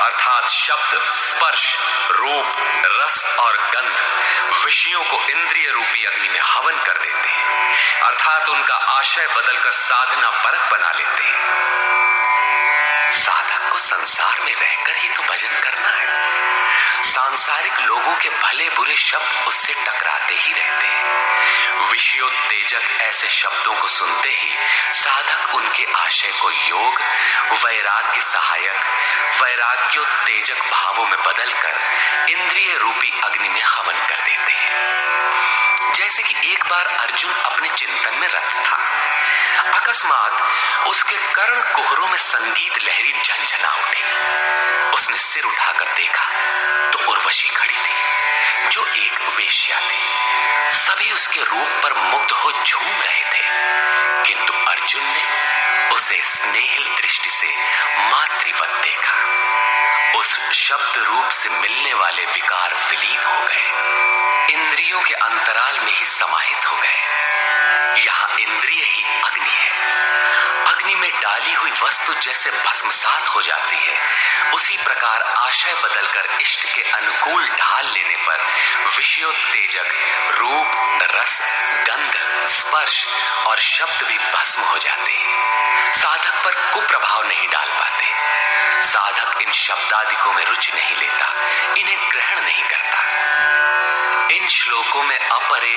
अर्थात शब्द, स्पर्श, रूप, रस और गंध विषयों को इंद्रिय रूपी अग्नि में हवन कर देते हैं, अर्थात उनका आशय बदलकर साधना परक बना लेते हैं। साधक को संसार में रहकर ही तो भजन करना है। सांसारिक लोगों के भले बुरे शब्द उससे टकराते ही रहते हैं। विषयोत्तेजक ऐसे शब्दों को सुनते ही साधक उनके आशय को योग, वैराग्य सहायक, वैराग्योत्तेजक भावों में बदलकर इंद्रिय रूपी अग्नि में हवन कर देते हैं। जैसे कि एक बार अर्जुन अपने चिंतन में रत था, अकस्मात उसके कर्ण कुहरों में संगीत लहरी झंझना उठी। उसने सिर उठाकर देखा तो उर्वशी खड़ी थी जो एक वेश्या थी। सभी उसके रूप पर मुग्ध हो झूम रहे थे, किंतु अर्जुन ने उसे स्नेहिल दृष्टि से मातृवत देखा। उस शब्द रूप से मिलने वाले विकार विलीन हो गए, इंद्रियों के अंतराल में ही समाहित हो गए। यहां इंद्रिय ही अग्नि है। अग्नि में डाली हुई वस्तु जैसे भस्मसात हो जाती है, उसी प्रकार आशय बदलकर इष्ट के अनुकूल ढाल लेने पर विषयोत्तेजक रूप, रस, गंध, स्पर्श और शब्द भी भस्म हो जाते हैं। साधक पर कुप्रभाव नहीं डाल पाते। साधक इन शब्दादिकों में रुचि नहीं लेता, इन्हें ग्रहण नहीं करता। इन श्लोकों में अपरे,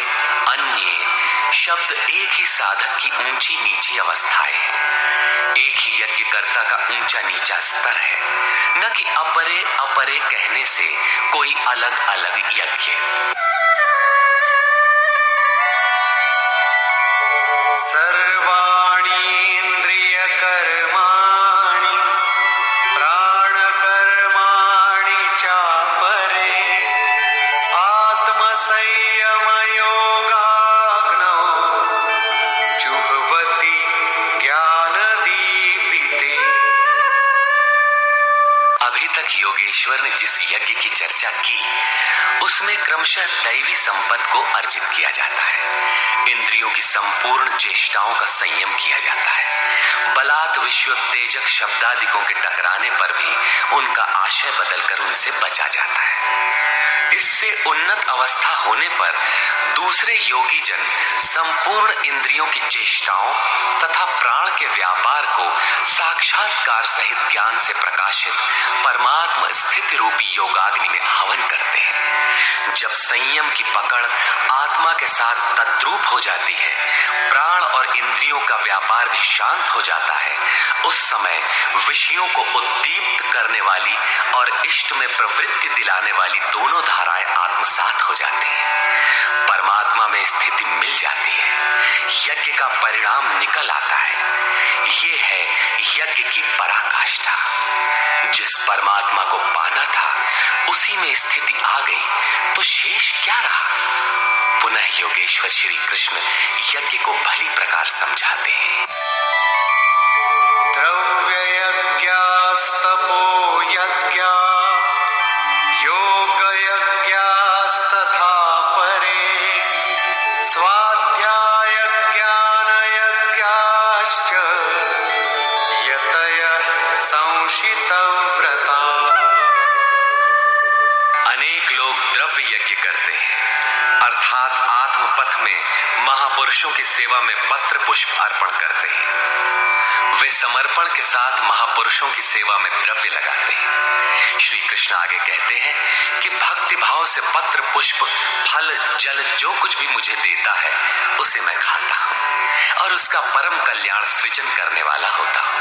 अन्य शब्द एक ही साधक की ऊंची नीची अवस्थाएं हैं। एक ही यज्ञकर्ता का ऊंचा नीचा स्तर है, न कि अपरे अपरे कहने से कोई अलग अलग यज्ञ। सर्वाणि इंद्रिय कर्माणि प्राणकर्माणि चापरे आत्मसंयम योगाग्नौ जुह्वति ज्ञानदीपिते। अभी तक योगेश्वर ने जिस यज्ञ की चर्चा की उसमें क्रमशः दैवी संपत्ति को अर्जित किया जाता है, इंद्रियों की संपूर्ण चेष्टाओं का संयम किया जाता है, बलात् विषयोत्तेजक शब्दादिकों के टकराने पर भी उनका आशय बदलकर उनसे बचा जाता है। इससे उन्नत अवस्था होने पर दूसरे योगी जन संपूर्ण इंद्रियों की चेष्टाओं तथा प्राण के व्यापार को साक्षात्कार सहित ज्ञान से प्रकाशित परमात्मा स्थिति रूपी योगाग्नि में हवन करते हैं। जब संयम की पकड़ आत्मा के साथ तद्रूप हो जाती है, प्राण और इंद्रियों का व्यापार भी शांत हो जाता है, उस समय विषयों को उद्दीप्त करने वाली और इष्ट में प्रवृत्ति दिलाने वाली दोनों धाराएं आत्मसात हो जाती हैं। परमात्मा में स्थिति मिल जाती है, यज्ञ का परिणाम निकल आता है। ये है यज्ञ की पराकाष्ठा। जिस परमात्मा को पाना था उसी में स्थिति आ गई तो शेष क्या रहा। पुनः योगेश्वर श्री कृष्ण यज्ञ को भली प्रकार समझाते हैं। द्रव्य यज्ञास्तपो यज्ञा योग यज्ञास्तथा परे स्वाध्याय ज्ञान यज्ञाश्च यतयः संशितव्रता। अनेक लोग द्रव्य यज्ञ करते हैं, अर्थात आत्मपथ में महापुरुषों की सेवा में पत्र पुष्प अर्पण करते हैं। वे समर्पण के साथ महापुरुषों की सेवा में द्रव्य लगाते हैं। श्री कृष्ण आगे कहते हैं कि भक्ति भाव से पत्र पुष्प फल जल जो कुछ भी मुझे देता है उसे मैं खाता हूं और उसका परम कल्याण सृजन करने वाला होता हूं।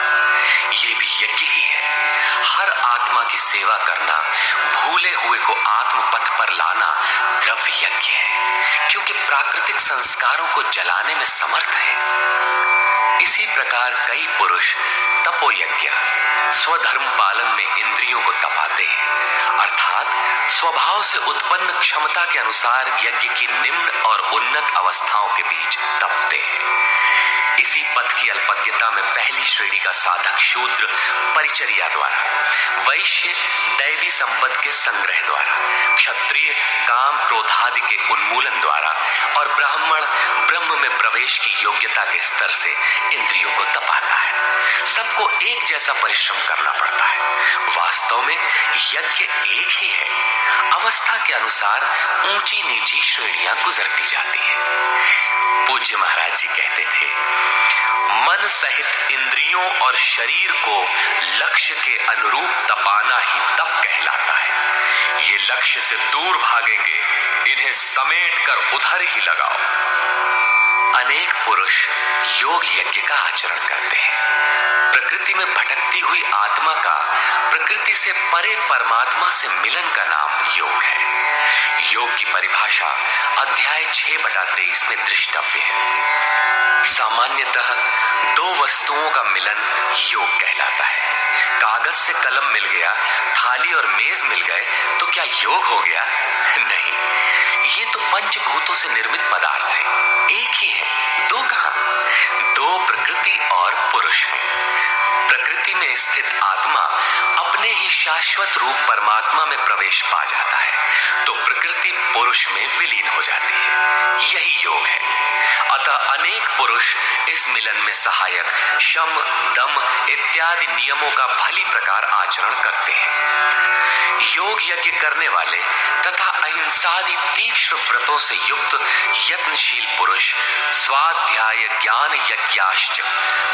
ये भी यज्ञ ही है। हर आत्मा की सेवा करना, भूले हुए को आत्म पथ पर लाना द्रव्य यज्ञ है, क्योंकि प्राकृतिक संस्कारों को जलाने में समर्थ है। इसी प्रकार कई पुरुष तपोयज्ञ स्वधर्म पालन में इंद्रियों को तपाते हैं, अर्थात स्वभाव से उत्पन्न क्षमता के अनुसार यज्ञ की निम्न और उन्नत अवस्थाओं के बीच तपते हैं। इसी पथ की अल्पज्ञता में पहली श्रेणी का साधक शूद्र परिचर्या द्वारा, वैश्य दैवी संपद के संग्रह द्वारा, क्षत्रिय काम क्रोधादि के उन्मूलन द्वारा और ब्राह्मण ब्रह्म में प्रवेश की योग्यता के स्तर से इंद्रियों को तपाता है। सबको एक जैसा परिश्रम करना पड़ता है। वास्तव में यज्ञ एक ही है, अवस्था के अनुसार ऊंची नीची श्रेणियां गुजरती जाती है। पूज्य महाराज जी कहते थे, मन सहित इंद्रियों और शरीर को लक्ष्य के अनुरूप तपाना ही तप कहलाता है। ये लक्ष्य से दूर भागेंगे, इन्हें समेट कर उधर ही लगाओ। अनेक पुरुष योग यज्ञ का आचरण करते हैं। प्रकृति में भटकती हुई आत्मा का प्रकृति से परे परमात्मा से मिलन का नाम योग है। योग की परिभाषा अध्याय 6/23 में दृष्टव्य है। सामान्यतः दो वस्तुओं का मिलन योग कहलाता है। कागज से कलम मिल गया, थाली और मेज मिल गए तो क्या योग हो गया? नहीं, ये तो पंचभूतों से निर्मित पदार्थ है, एक ही है, दो कहां? दो प्रकृति और पुरुष हैं। प्रकृति में स्थित आत्मा अपने ही शाश्वत रूप परमात्मा में प्रवेश पा जाता है तो प्रकृति पुरुष में विलीन हो जाती है। यही योग है। अतः अनेक पुरुष इस मिलन में सहायक शम, दम इत्यादि नियमों का भली प्रकार आचरण करते हैं। योग यज्ञ करने वाले तथा अहिंसादि तीक्ष्ण व्रतों से युक्त यत्नशील पुरुष स्वाध्याय ज्ञान यज्ञाश्च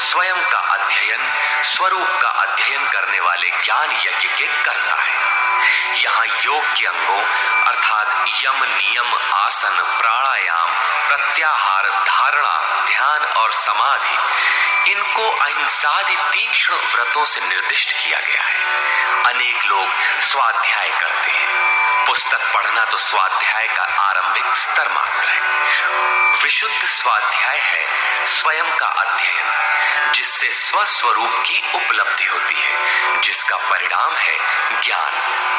स्वयं का अध्ययन, स्वरूप का अध्ययन करने वाले ज्ञान यज्ञ के करता है। यहाँ योग के अंगों अर्थात यम, नियम, आसन, प्राणायाम, प्रत्याहार, धारणा, ध्यान और समाधि, इनको अहिंसादि तीक्ष्ण व्रतों से निर्दिष्ट किया गया है। अनेक लोग स्वाध्याय करते हैं। पुस्तक पढ़ना तो स्वाध्याय का आरंभिक स्तर मात्र है। विशुद्ध स्वाध्याय है स्वयं का अध्ययन, जिससे स्वस्वरूप की उपलब्धि होती है, जिसका परिणाम है ज्ञान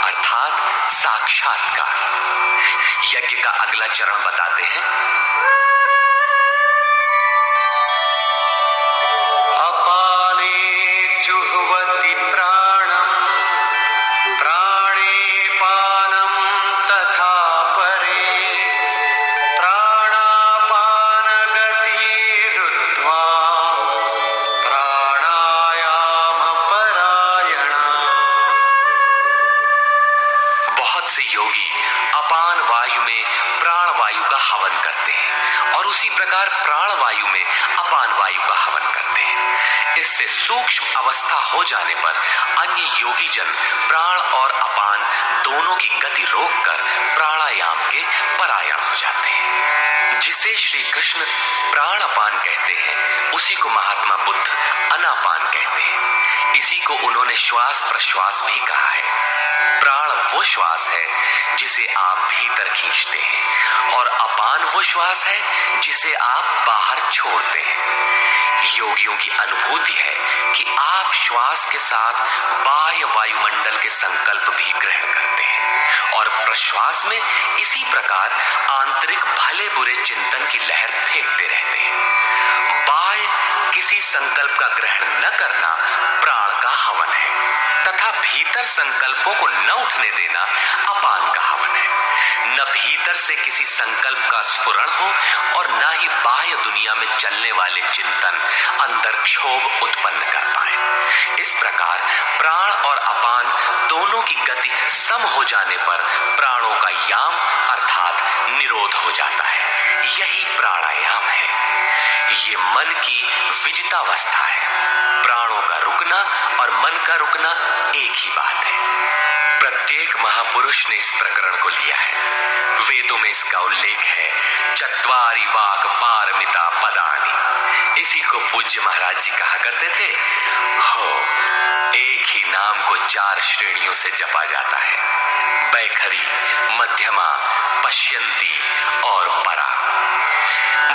अर्थात साक्षात्कार। यज्ञ का अगला चरण बताते हैं। अपाने जुह्वति प्राणं, प्राणे पानं तथा परे, प्राणापान गतिरुत्वा प्राणायाम परायणा। बहुत से योगी अपान वायु में प्राण वायु का हवन करते हैं और उसी प्रकार प्राण वायु में अपान वायु का हवन करते हैं। इससे सूक्ष्म अवस्था हो जाने पर अन्य योगी जन प्राण और अपान दोनों की गति रोककर प्राणायाम के परायण हो जाते हैं। जिसे श्री कृष्ण प्राण अपान कहते हैं, उसी को महात्मा बुद्ध अनापान कहते हैं। इसी को उन्होंने श्वास प्रश्वास भी कहा है। प्राण वो श्वास है जिसे आप भीतर खींचते हैं और अपान वो श्वास है जिसे आप बाहर छोड़ते हैं। योगियों की अनुभूति है कि आप श्वास के साथ बाह्य वायुमंडल के संकल्प भी ग्रहण करते हैं और प्रश्वास में इसी प्रकार आंतरिक भले बुरे चिंतन की लहर फेंकते रहते हैं। बाह्य किसी संकल्प का ग्रहण न करना प्राण का हवन है तथा भीतर संकल्पों को न उठने देना अपान का हवन है। न भीतर से किसी संकल्प का स्फुरण हो और न ही बाह्य दुनिया में चलने वाले चिंतन अंदर क्षोभ उत्पन्न कर पाए। इस प्रकार प्राण और अपान दोनों की गति सम हो जाने पर प्राणों का याम अर्थात निरोध हो जाता है। यही प्राणायाम है। ये मन की विजितावस्था है। प्राणों का रुकना और मन का रुकना एक ही बात है। प्रत्येक महापुरुष ने इस प्रकरण को लिया है। वेदों में इसका उल्लेख है, चत्वारि वाक् पारमिता पदानि। इसी को पूज्य महाराज जी कहा करते थे। हो, एक ही नाम को 4 श्रेणियों से जपा जाता है, बैखरी, मध्यमा, पश्यंती और परा।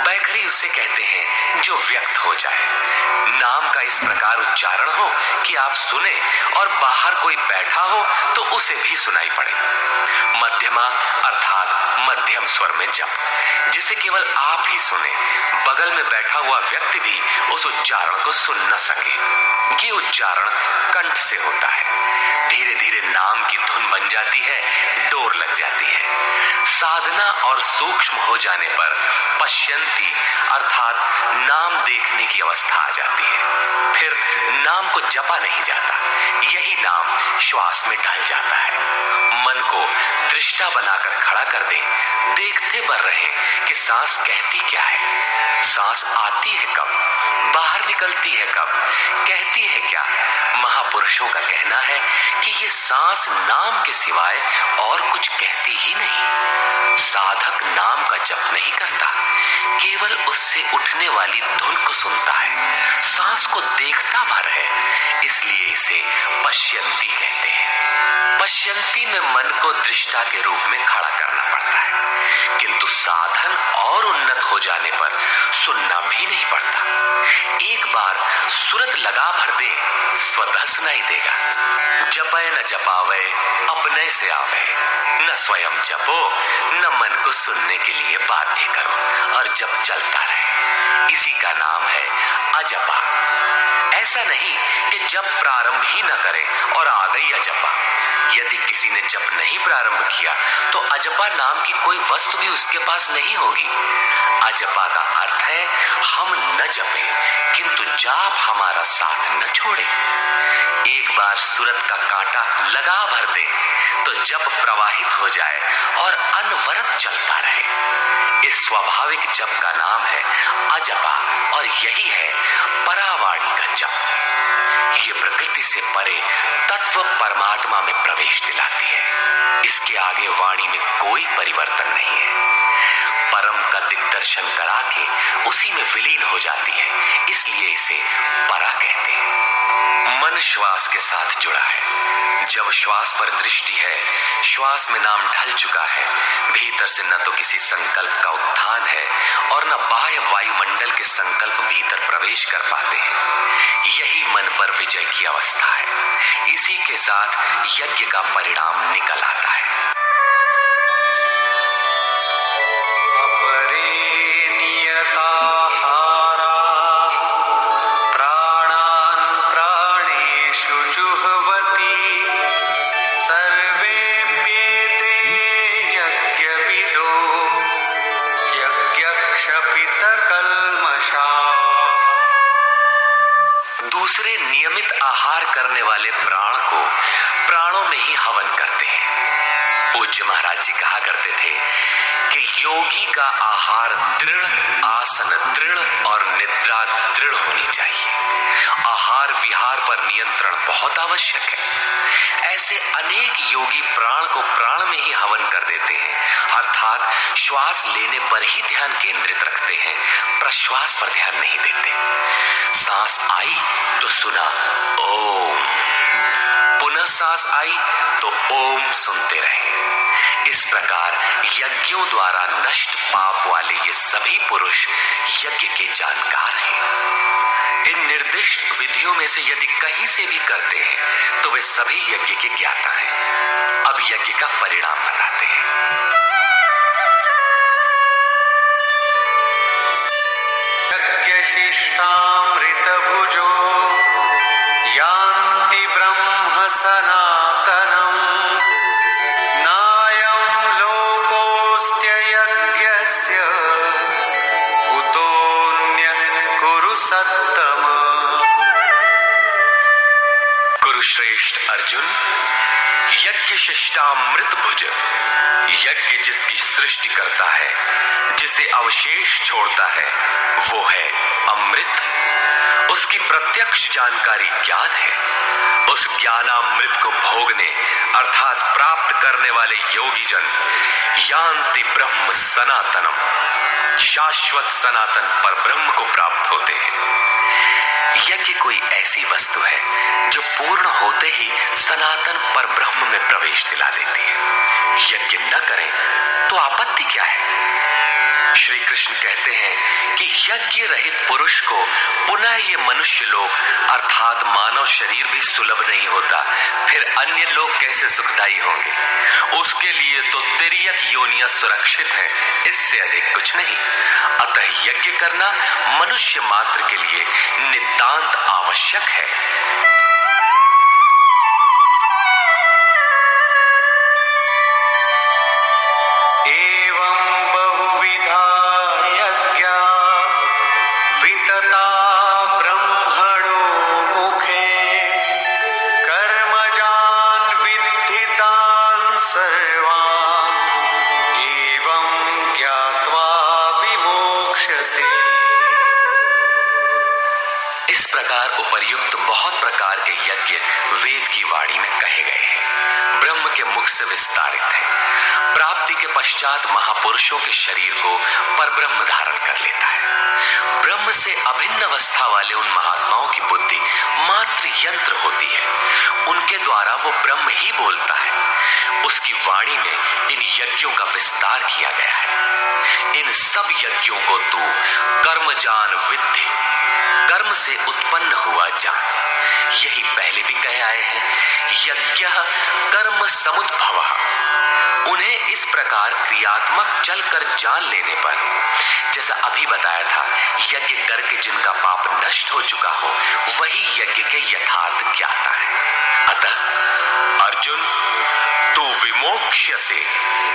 बैखरी उसे कहते हैं जो व्यक्त हो जाए। नाम का इस प्रकार उच्चारण हो कि आप सुने और बाहर कोई बैठा हो तो उसे भी सुनाई पड़े। मध्यमा अर्थात मध्यम स्वर में जप, जिसे केवल आप ही सुने, बगल में बैठा हुआ व्यक्ति भी उस उच्चारण को सुन न सके। ये उच्चारण कंठ से होता है। धीरे धीरे नाम की धुन बन जाती है, डोर लग जाती है। साधना और सूक्ष्म हो जाने पर पश्यंती अर्थात नाम देखने की अवस्था आ जाती है। फिर नाम को जपा नहीं जाता, यही नाम श्वास में ढल जाता है। मन को दृष्टा बनाकर खड़ा कर दे, देखते बर रहे कि सांस कहती क्या है, सांस आती है कब, बाहर निकलती है कब, कहती है क्या। महापुरुषों का कहना है कि ये सांस नाम के सिवाय और कुछ कहती ही नहीं। साधक नाम का जप नहीं करता, केवल उससे उठने वाली धुन को सुनता है, सांस को देखता भर है, इसलिए इसे पश्यंती कहते हैं। पश्यंती में मन को दृष्टा के रूप में खड़ा करना पड़ता है, किंतु साधन और उन्नत हो जाने पर सुनना भी नहीं पड़ता। एक बार सुरत लगा भर दे, स्वतः सुनाई देगा। जपय न जपावे अपने से आवे, न स्वयं जपो न मन को सुनने के लिए बाध्य करो, और जप चलता रहे। इसी का नाम है अजपा। ऐसा नहीं कि जप प्रारंभ ही न करे और आ गई अजपा। यदि किसी ने जप नहीं प्रारंभ किया तो अजपा नाम की कोई वस्तु भी उसके पास नहीं होगी। अजपा का अर्थ है हम न जपे किंतु जाप हमारा साथ न छोड़े। एक बार सुरत का कांटा लगा भर दे तो जप प्रवाहित हो जाए और अनवरत चलता रहे। इस स्वाभाविक जप का नाम है अजपा, और यही है परावाणी का जप। ये प्रकृति से परे तत्व परमात्मा में प्रवेश दिलाती है। इसके आगे वाणी में कोई परिवर्तन नहीं है। परम का दिग्दर्शन करा के उसी में विलीन हो जाती है, इसलिए इसे परा कहते हैं। मन श्वास के साथ जुड़ा है। जब श्वास पर दृष्टि है, श्वास में नाम ढल चुका है, भीतर से न तो किसी संकल्प का उत्थान है और न बाह्य वायुमंडल के संकल्प भीतर प्रवेश कर पाते हैं। यही मन पर विजय की अवस्था है। इसी के साथ यज्ञ का परिणाम निकल आता है। दूसरे नियमित आहार करने वाले प्राण को प्राणों में ही हवन करते हैं। पूज्य महाराज जी कहा करते थे कि योगी का आहार दृढ़, आसन दृढ़ और निद्रा दृढ़ होनी चाहिए। आहार विहार पर नियंत्रण बहुत आवश्यक है। ऐसे अनेक योगी प्राण को प्राण में ही हवन कर देते हैं, अर्थात श्वास लेने पर ही ध्यान केंद्रित रखते हैं, प्रश्वास पर ध्यान नहीं देते। सांस आई तो सुना ओम, पुनः सांस आई तो ओम सुनते रहे। इस प्रकार यज्ञों द्वारा नष्ट पाप वाले ये सभी पुरुष यज्ञ के जानकार हैं। इन निर्दिष्ट विधियों में से यदि कहीं से भी करते हैं तो वे सभी यज्ञ के ज्ञाता हैं। अब यज्ञ का परिणाम बताते हैं। यज्ञ शिष्टामृत भुजो यान्ति ब्रह्म सनातनम्, नायं लोकोऽस्त्य यज्ञस्य कुतोऽन्यः कुरु सत्तम। कुरुश्रेष्ठ अर्जुन, यज्ञ शिष्टामृत भुज, यज्ञ जिसकी सृष्टि करता है, जिसे अवशेष छोड़ता है, वो है अमृत। उसकी प्रत्यक्ष जानकारी ज्ञान है। उस ज्ञानामृत को भोगने अर्थात प्राप्त करने वाले योगी जन यान्ति ब्रह्म सनातनम, शाश्वत सनातन पर ब्रह्म को प्राप्त होते हैं। यज्ञ कोई ऐसी वस्तु है जो पूर्ण होते ही सनातन पर ब्रह्म में प्रवेश दिला देती है। यज्ञ न करें तो आपत्ति क्या है? श्री कृष्ण कहते हैं कि यज्ञ रहित पुरुष को पुनः ये मनुष्य लोक अर्थात मानव शरीर भी सुलभ नहीं होता, फिर अन्य लोग कैसे सुखदायी होंगे। उसके लिए तो तिर्यक योनियां सुरक्षित है, इससे अधिक कुछ नहीं। अतः यज्ञ करना मनुष्य मात्र के लिए नितांत आवश्यक है। इस प्रकार उपर्युक्त बहुत प्रकार के यज्ञ वेद की वाणी में कहे गए हैं, ब्रह्म के मुख से विस्तारित है। प्राप्ति के पश्चात महापुरुषों के शरीर को परब्रह्म धारण कर लेता है। ब्रह्म से अभिन्न अवस्था वाले उन महात्माओं की बुद्धि मात्र यंत्र होती है, उनके द्वारा वो ब्रह्म ही बोलता है। उसकी वाणी में इन यज्ञों का विस्तार किया गया है। इन सब यज्ञों को तू कर्म जान विद्धि, कर्म से उत्पन्न हुआ जान। यही पहले भी कहे आए हैं, यज्ञः कर्म समुद्भवः। उन्हें इस प्रकार क्रियात्मक चलकर जान लेने पर, जैसा अभी बताया था, यज्ञ करके जिनका पाप नष्ट हो चुका हो वही यज्ञ के यथार्थ ज्ञाता है। अतः अर्जुन, तू विमोक्ष्य से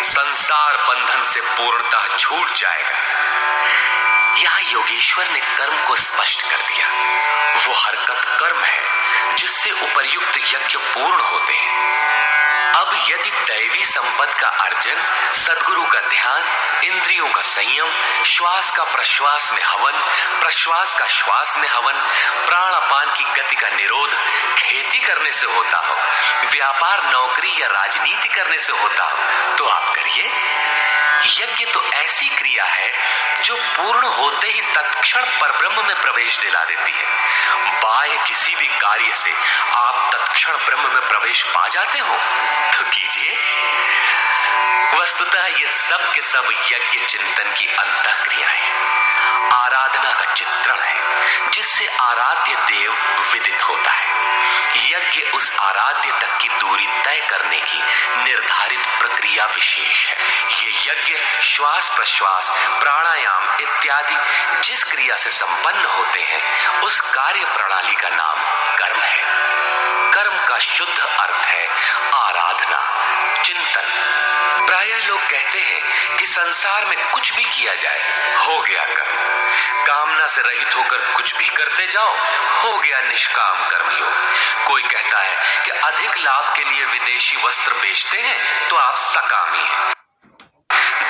संसार बंधन से पूर्णतः छूट जाएगा। यहां योगेश्वर ने कर्म को स्पष्ट कर दिया। वो हरकत कर्म है जिससे उपर्युक्त यज्ञ पूर्ण होते हैं। अब यदि दैवी संपद का अर्जन, सद्गुरु का ध्यान, इंद्रियों का संयम, श्वास का प्रश्वास में हवन, प्रश्वास का श्वास में हवन, प्राण अपान की गति का निरोध खेती करने से होता हो, व्यापार नौकरी या राजनीति करने से होता हो, तो आप करिए। यज्ञ तो ऐसी क्रिया है जो पूर्ण होते ही तत्क्षण परब्रह्म में प्रवेश दिला देती है। बाह्य किसी भी कार्य से आप तत्क्षण ब्रह्म में प्रवेश पा जाते हो तो कीजिए। वस्तुतः ये सब के सब यज्ञ चिंतन की अंतःक्रियाएं, आराधना का चित्रण है जिससे आराध्य देव विदित होता है। यज्ञ उस आराध्य तक की दूरी तय करने की निर्धारित प्रक्रिया विशेष है। ये यज्ञ श्वास प्रश्वास, प्राणायाम इत्यादि जिस क्रिया से संपन्न होते हैं उस कार्य प्रणाली का नाम कर्म है। कर्म का शुद्ध अर्थ है आराधना, चिंतन। प्रायः लोग कहते हैं कि संसार में कुछ भी किया जाए हो गया कर्म, कामना से रहित होकर कुछ भी करते जाओ हो गया निष्काम कर्मयोग। कोई कहता है कि अधिक लाभ के लिए विदेशी वस्त्र बेचते हैं तो आप सकामी हैं,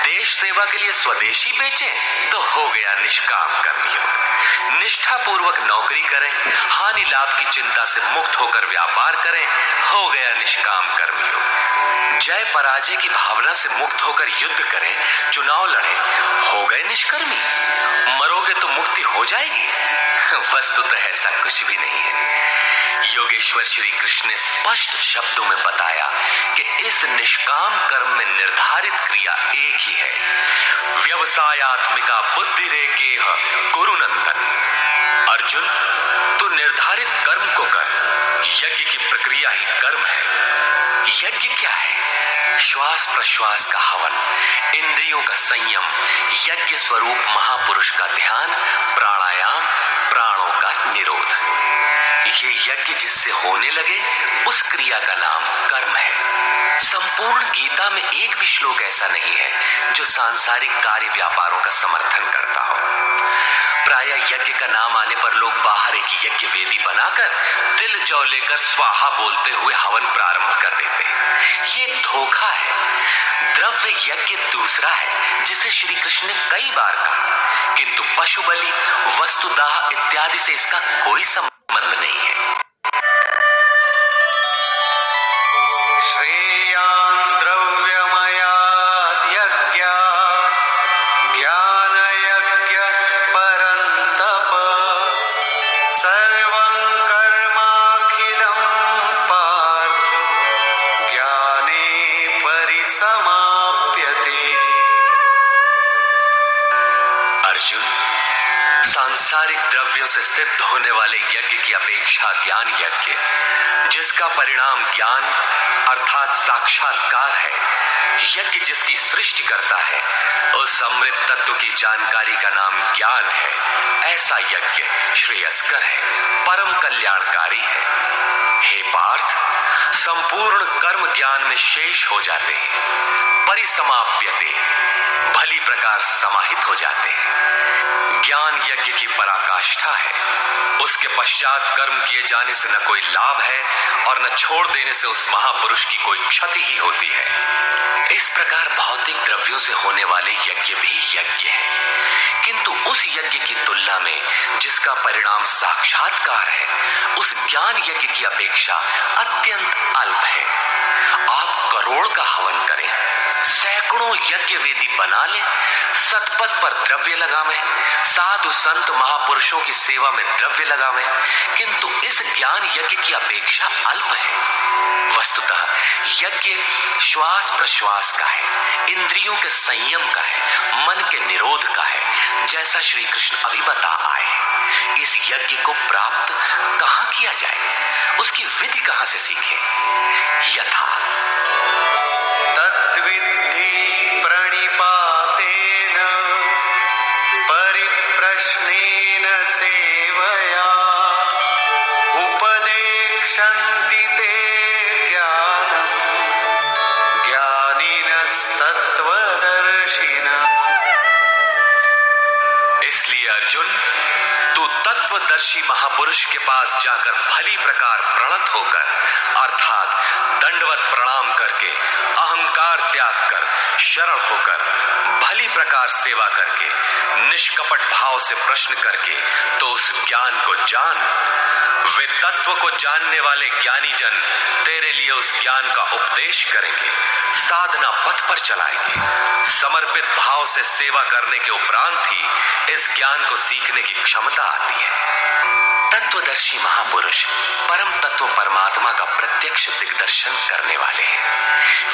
देश सेवा के लिए स्वदेशी बेचें तो हो गया निष्काम कर्मयोग। निष्ठा पूर्वक नौकरी करें, हानि लाभ की चिंता से मुक्त होकर व्यापार करें, हो गया निष्काम कर्मयोग। जय पराजय की भावना से मुक्त होकर युद्ध करें, चुनाव लड़ें, हो गए निष्कर्मी। मरोगे तो मुक्ति हो जाएगी। वस्तुतः ऐसा कुछ भी नहीं है। योगेश्वर श्री कृष्ण ने स्पष्ट शब्दों में बताया कि इस निष्काम कर्म में निर्धारित क्रिया एक ही है। व्यवसायात्मिका बुद्धि रेकेह कुरु नंदन। अर्जुन, तू निर्धारित कर्म को कर। यज्ञ की प्रक्रिया ही कर्म है। यज्ञ क्या है? श्वास प्रश्वास का हवन, इंद्रियों का संयम, यज्ञ स्वरूप महापुरुष का ध्यान, प्राणायाम, प्राणों का निरोध। ये यज्ञ जिससे होने लगे उस क्रिया का नाम कर्म है। संपूर्ण गीता में एक भी श्लोक ऐसा नहीं है जो सांसारिक कार्य व्यापारों का समर्थन करता हो। प्रायः यज्ञ का नाम आने पर लोग बाहर एक यज्ञ वेदी बनाकर तिल जौ लेकर स्वाहा बोलते हुए हवन प्रारंभ कर देते हैं। ये एक धोखा है। द्रव्य यज्ञ दूसरा है जिसे श्री कृष्ण ने कई बार कहा, किंतु पशु बलि, वस्तुदाह इत्यादि से इसका कोई संबंध नहीं है। श्रेयान् द्रव्यमयाद् यज्ञात् ज्ञानयज्ञः परन्तप सर्वं कर्माखिलं पार्थ ज्ञाने परिसमाप्यते। सांसारिक द्रव्यों से सिद्ध होने वाले यज्ञ की अपेक्षा ज्ञान यज्ञ, जिसका परिणाम ज्ञान अर्थात साक्षात्कार है, यज्ञ जिसकी सृष्टि करता है, उस अमृत तत्व की जानकारी का नाम ज्ञान है। ऐसा यज्ञ श्रेयस्कर है, परम कल्याणकारी है। हे पार्थ, संपूर्ण कर्म ज्ञान में शेष हो जाते हैं, परिसमाप्यते, भली प्रकार समाहित हो जाते हैं। ज्ञान यज्ञ की पराकाष्ठा है, उसके पश्चात कर्म किए जाने से न कोई लाभ है और न छोड़ देने से उस महापुरुष की कोई क्षति ही होती है। इस प्रकार भौतिक द्रव्यों से होने वाले यज्ञ भी यज्ञ है, किंतु उस यज्ञ की तुलना में जिसका परिणाम साक्षात्कार है, उस ज्ञान यज्ञ की अपेक्षा अत्यंत अल्प है। आप करोड़ का हवन करें, सैकड़ों यज्ञ वेदी बना लें, सतपथ पर द्रव्य लगावें, साधु संत महापुरुषों की सेवा में द्रव्य लगावें, किंतु इस ज्ञान यज्ञ की अपेक्षा अल्प है। वस्तुतः यज्ञ श्वास प्रश्वास का है, इंद्रियों के संयम का है, मन के निरोध का है, जैसा श्री कृष्ण अभी बता आए। इस यज्ञ को प्राप्त कहां किया जाए, उसकी विधि कहां से सीखें? यथा तद्विद्धि प्रणिपातेन परिप्रश्नेन सेवया उपदेक्षन्ति ते ज्ञानम् ज्ञानिनस्तत्त्वदर्शिनः। इसलिए अर्जुन, तू तत्वदर्शी महापुरुष के पास जाकर भली प्रकार प्रणत होकर अर्थात दंडवत प्रणाम करके, अहंकार त्याग कर, शरण होकर, भली प्रकार सेवा करके, निष्कपट भाव से प्रश्न करके तो उस ज्ञान को जान। वे तत्व को जानने वाले ज्ञानी जन तेरे लिए उस ज्ञान का उपदेश करेंगे, साधना पथ पर चलाएंगे। समर्पित भाव से सेवा करने के उपरांत ही इस ज्ञान को सीखने की क्षमता आती है। तत्वदर्शी महापुरुष परम तत्व परमात्मा का प्रत्यक्ष दिग्दर्शन करने वाले हैं।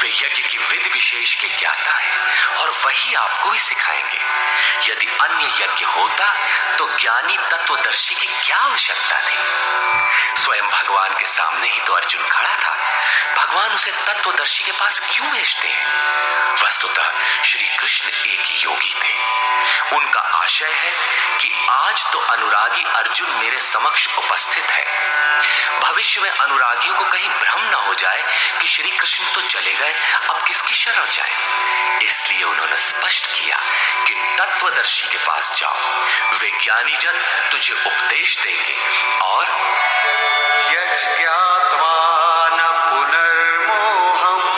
वे यज्ञ की विधि विशेष के ज्ञाता हैं और वही आपको ही सिखाएंगे। यदि अन्य यज्ञ होता तो ज्ञानी तत्वदर्शी की क्या आवश्यकता थी? स्वयं भगवान के सामने ही तो अर्जुन खड़ा था, भगवान उसे तत्वदर्शी के पास क्यों भेजते हैं? वस्तुतः श्री कृष्ण एक योगी थे। उनका आशय है कि आज तो अनुरागी अर्जुन मेरे समक्ष उपस्थित है, भविष्य में अनुरागियों को कहीं भ्रम न हो जाए कि श्री कृष्ण तो चले गए, अब किसकी शरण जाए। इसलिए उन्होंने स्पष्ट किया कि तत्वदर्शी के पास जाओ, वे ज्ञानी जन तुझे उपदेश देंगे और यज्ञात्वा न पुनर्मोहम्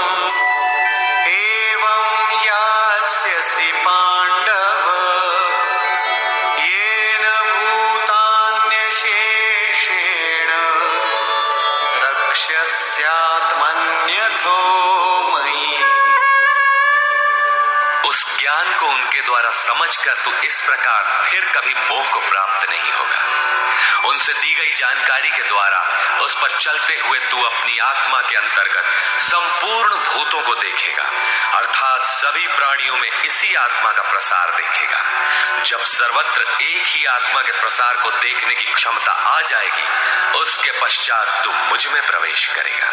एवं यास्यसि पाण्डव येन भूतान्यशेषेण द्रक्ष्यस्यात्मन्यथो मयि। उस ज्ञान को उनके द्वारा समझकर तू इस प्रकार फिर कभी मोह को प्राप्त नहीं होगा। उनसे दी गई जानकारी के द्वारा उस पर चलते हुए तू अपनी आत्मा के अंतर्गत संपूर्ण भूतों को देखेगा, अर्थात सभी प्राणियों में इसी आत्मा का प्रसार देखेगा। जब सर्वत्र एक ही आत्मा के प्रसार को देखने की क्षमता आ जाएगी, उसके पश्चात तू मुझ में प्रवेश करेगा।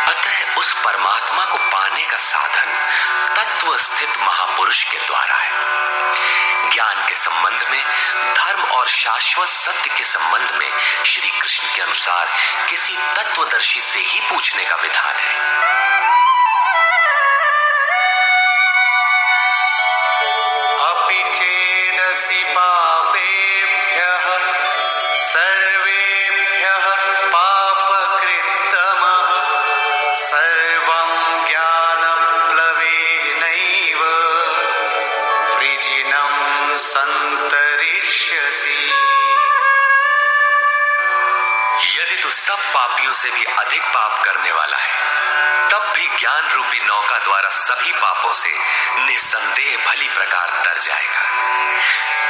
अतः उस परमात्मा को पाने का साधन तत्व स्थित महापुरुष के द्वारा है। ज्ञान के संबंध में, धर्म और शाश्वत सत्य के संबंध में श्री कृष्ण के अनुसार किसी तत्वदर्शी से ही पूछने का विधान है। अपि चेदसि पापेभ्यः सर्वेभ्यः पापकृत्तमः सर्वं ज्ञानप्लवेनैव वृजिनं सन्तरिष्यसि। यदि तू सब पापियों से भी अधिक पाप करने वाला है, तब भी ज्ञान रूपी नौका द्वारा सभी पापों से निस्संदेह भली प्रकार तर जाएगा।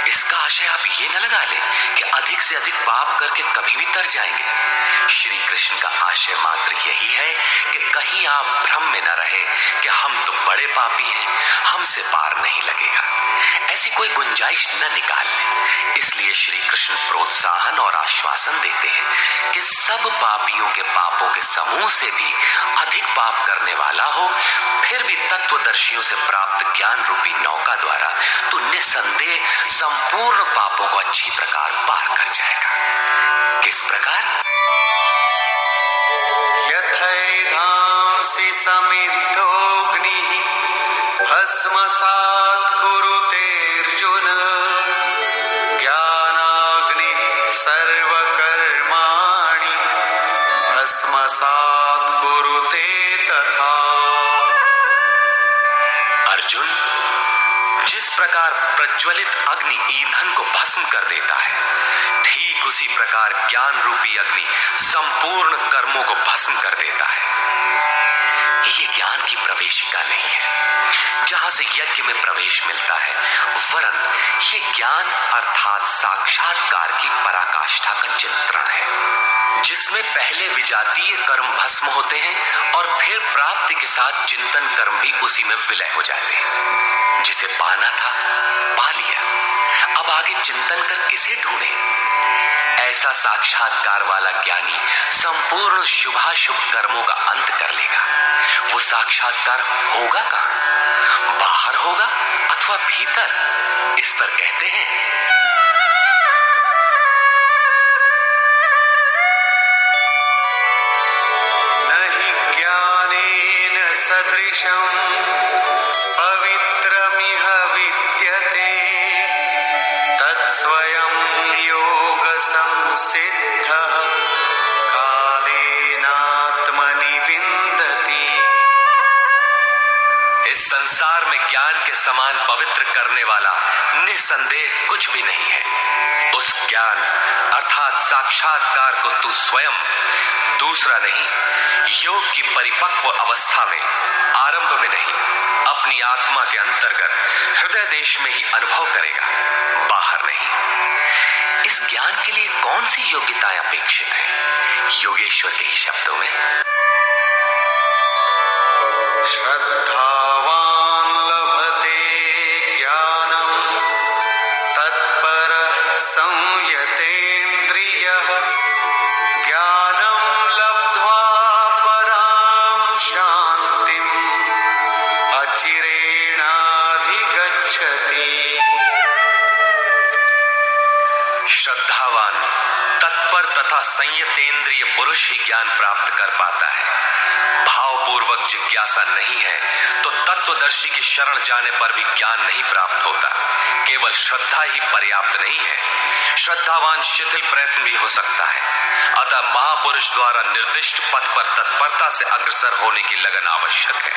इसका आशय आप ये न लगा ले कि अधिक से अधिक पाप करके कभी भी तर जाएंगे। श्री कृष्ण का आशय मात्र यही है कि कहीं आप भ्रम में न रहे कि हम तो बड़े पापी हैं, हमसे पार नहीं लगेगा। ऐसी कोई गुंजाइश न निकाल ले। इसलिए श्री कृष्ण प्रोत्साहन और आश्वासन देते हैं कि सब पापियों के पापों के समूह से भी अधिक पाप करने वाला हो, फिर भी तत्वदर्शियों से प्राप्त ज्ञान रूपी नौका द्वारा तू निस्संदेह संपूर्ण पापों को अच्छी प्रकार पार कर जाएगा। किस प्रकार? यथैधांसि समिद्धोऽग्निः भस्मसात् कुरुतेऽर्जुन ज्ञानाग्निः सर्वकर्माणि भस्मसात् कुरुते तथा। अर्जुन, जिस प्रकार प्रज्वलित अग्नि ईंधन को भस्म कर देता है, ठीक उसी प्रकार ज्ञान रूपी अग्नि संपूर्ण कर्मों को भस्म कर देता है। ये ज्ञान की प्रवेशिका नहीं है जहां से यज्ञ में प्रवेश मिलता है, वरन ये ज्ञान अर्थात साक्षात्कार की पराकाष्ठा का चित्रण है, जिसमें पहले विजातीय कर्म भस्म होते हैं और फिर प्राप्ति के साथ चिंतन कर्म भी उसी में विलय हो जाते हैं। जिसे पाना था पा लिया, अब आगे चिंतन कर किसे ढूंढे? ऐसा साक्षात्कार वाला ज्ञानी संपूर्ण शुभाशुभ कर्मों का अंत कर लेगा। वो साक्षात्कार होगा कहां? बाहर होगा अथवा भीतर? इस पर कहते हैं, नहि ज्ञानेन सदृशं पवित्रमिह विद्यते तत्स्वयं योग संसिद्धः कालेनात्मनि विन्दति। इस संसार में ज्ञान के समान पवित्र करने वाला निस्संदेह कुछ भी नहीं है। उस ज्ञान अर्थात साक्षात्कार को तू स्वयं, दूसरा नहीं, योग की परिपक्व अवस्था में, आरंभ में नहीं, अपनी आत्मा के अंतर्गत हृदय देश में ही अनुभव करेगा, बाहर नहीं। इस ज्ञान के लिए कौन सी योग्यताएं अपेक्षित है? योगेश्वर के ही शब्दों में, श्रद्धावान् लभते ज्ञानं तत्परः संयतेन्द्रियः ज्ञानं लब्ध्वा परां शान्तिम् अचिरेणाधिगच्छति। श्रद्धावान, तत्पर तथा संयतेंद्रिय पुरुष ही ज्ञान प्राप्त कर पाता है। भावपूर्वक जिज्ञासा नहीं है तो तत्वदर्शी की शरण जाने पर भी ज्ञान नहीं प्राप्त होता। केवल श्रद्धा ही पर्याप्त नहीं है, श्रद्धावान शिथिल प्रयत्न भी हो सकता है। अतः महापुरुष द्वारा निर्दिष्ट पथ पर तत्परता से अग्रसर होने की लगन आवश्यक है।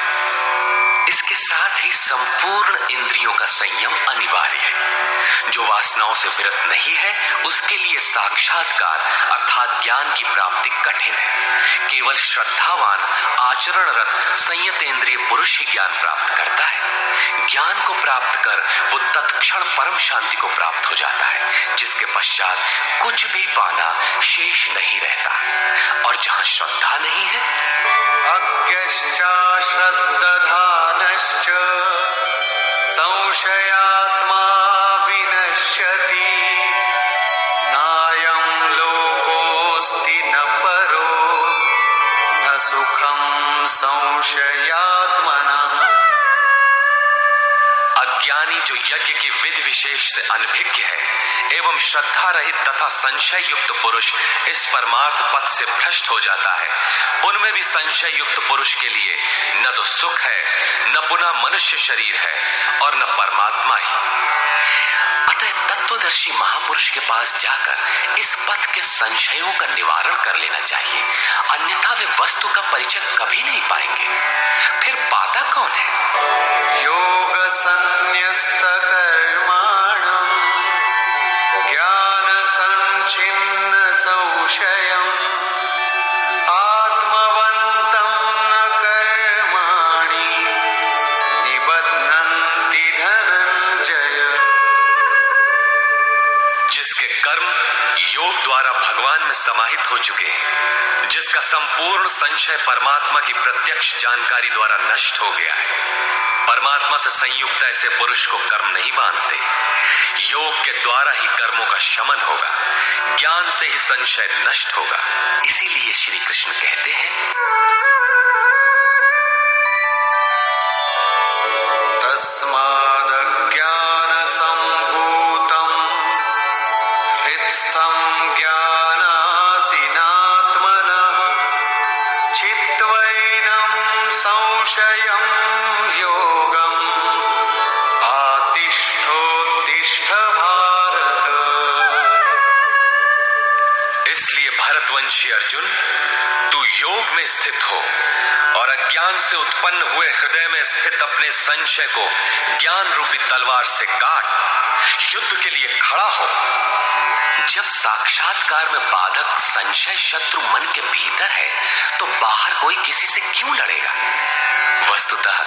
इसके साथ ही संपूर्ण इंद्रियों का संयम अनिवार्य है। जो वासनाओं से विरत नहीं है उसके लिए साक्षात्कार अर्थात ज्ञान की प्राप्ति कठिन है। केवल श्रद्धावान आचरणरत संयतेंद्रिय पुरुष ही ज्ञान प्राप्त करता है। ज्ञान को प्राप्त कर वो तत्क्षण परम शांति को प्राप्त हो जाता है, जिसके पश्चात कुछ भी पाना शेष नहीं रहता। और जहां श्रद्धा नहीं है, अज्ञश्चा श्रद्धानश्च संशयात्मा विनश्यति नायं लोकोऽस्ति न परो न सुखं संशयात्मनः। अज्ञानी जो यज्ञ की विधि विशेष से अनभिज्ञ है एवं श्रद्धा रहित तथा संशय युक्त पुरुष इस परमार्थ पथ से भ्रष्ट हो जाता है। उनमें भी संशय युक्त पुरुष के लिए न तो सुख है, न पुनः मनुष्य शरीर है और न परमात्मा ही। अतः तत्वदर्शी महापुरुष के पास जाकर इस पथ के संशयों का निवारण कर लेना चाहिए, अन्यथा वे वस्तु का परिचय कभी नहीं पाएंगे। फिर पाता कौन है? योग संन्यस्त कर्माणं ज्ञान संचिन्न संशयम् समाहित हो चुके हैं, जिसका संपूर्ण संशय परमात्मा की प्रत्यक्ष जानकारी द्वारा नष्ट हो गया है। परमात्मा से संयुक्त ऐसे पुरुष को कर्म नहीं बांधते। योग के द्वारा ही कर्मों का शमन होगा, ज्ञान से ही संशय नष्ट होगा। इसीलिए श्री कृष्ण कहते हैं, तस्मादज्ञान सम्भूतं हृत्स्थं ज्ञानासिनात्मनः चित्वैनं संशयं योगम् आतिष्ठोत्तिष्ठ भारत। इसलिए भरतवंशी अर्जुन, तू योग में स्थित हो और अज्ञान से उत्पन्न हुए हृदय में स्थित अपने संशय को ज्ञान रूपी तलवार से काट युद्ध के लिए खड़ा हो। जब साक्षात्कार में बाधक संशय शत्रु मन के भीतर है, तो बाहर कोई किसी से क्यों लड़ेगा? वस्तुतः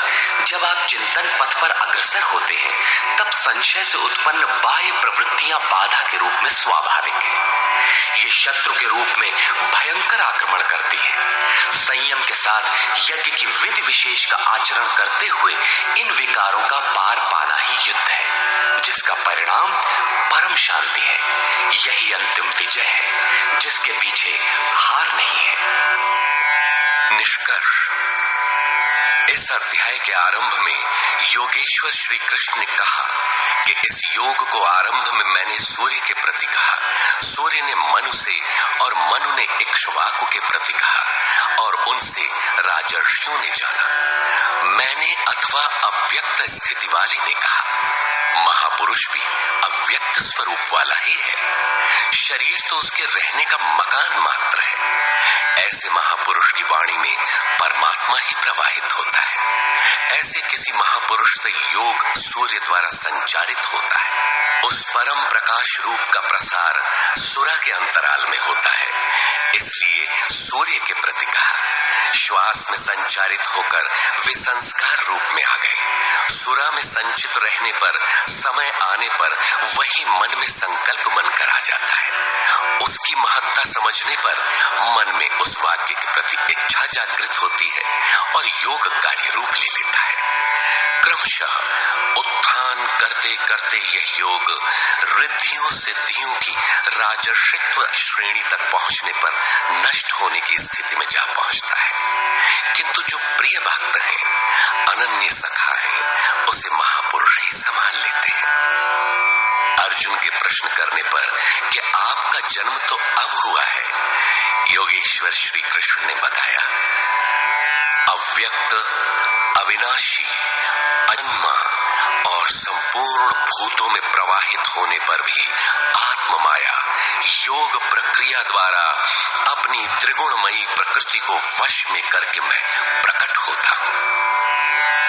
जब आप चिंतन पथ पर अग्रसर होते हैं, तब संशय से उत्पन्न बाह्य प्रवृत्तियां बाधा के रूप में स्वाभाविक है। ये शत्रु के रूप में भयंकर आक्रमण करती है। संयम के साथ यज्ञ की विधि विशेष का आचरण करते हुए इन विकारों का पार पाना ही युद्ध है, जिसका परिणाम परम शांति है। यही अंतिम विजय है, जिसके पीछे हार नहीं है। निष्कर्ष, इस अध्याय के आरंभ में योगेश्वर श्री कृष्ण ने कहा कि इस योग को आरंभ में मैंने सूर्य के प्रति कहा, सूर्य ने मनु से और मनु ने इक्ष्वाकु के प्रति कहा और उनसे राजर्षियों ने जाना। मैंने अथवा अव्यक्त स्थिति वाले ने कहा। महापुरुष भी अव्यक्त स्वरूप वाला ही है। शरीर तो उसके रहने का मकान मात्र है। ऐसे महापुरुष की वाणी में परमात्मा ही प्रवाहित होता है। ऐसे किसी महापुरुष से योग सूर्य द्वारा संचारित होता है। उस परम प्रकाश रूप का प्रसार सुरा के अंतराल में होता है, इसलिए सूर्य के प्रति कहा। श्वास में संचारित होकर वे संस्कार रूप में आ गए। सुरा में संचित रहने पर समय आने पर वही मन में संकल्प बनकर आ जाता है। उसकी महत्ता समझने पर मन में उस वाक्य के प्रति इच्छा जागृत होती है और योग कार्य रूप ले लेता है। क्रमशः उत्थान करते करते यह योग रिद्धियों सिद्धियों की राजर्षित्व श्रेणी तक पहुंचने पर नष्ट होने की स्थिति में जा पहुंचता है। किंतु जो प्रिय भक्त हैं, अनन्य सखा हैं, उसे महापुरुष ही संभाल लेते हैं। अर्जुन के प्रश्न करने पर कि आपका जन्म तो अब हुआ है, योगेश्वर श्री कृष्ण ने बताया, अव्यक्त, अविनाशी, अजन्मा और संपूर्ण भूतों में प्रवाहित होने पर भी आत्म माया योग प्रक्रिया द्वारा अपनी त्रिगुणमयी प्रकृति को वश में करके मैं प्रकट होता हूं।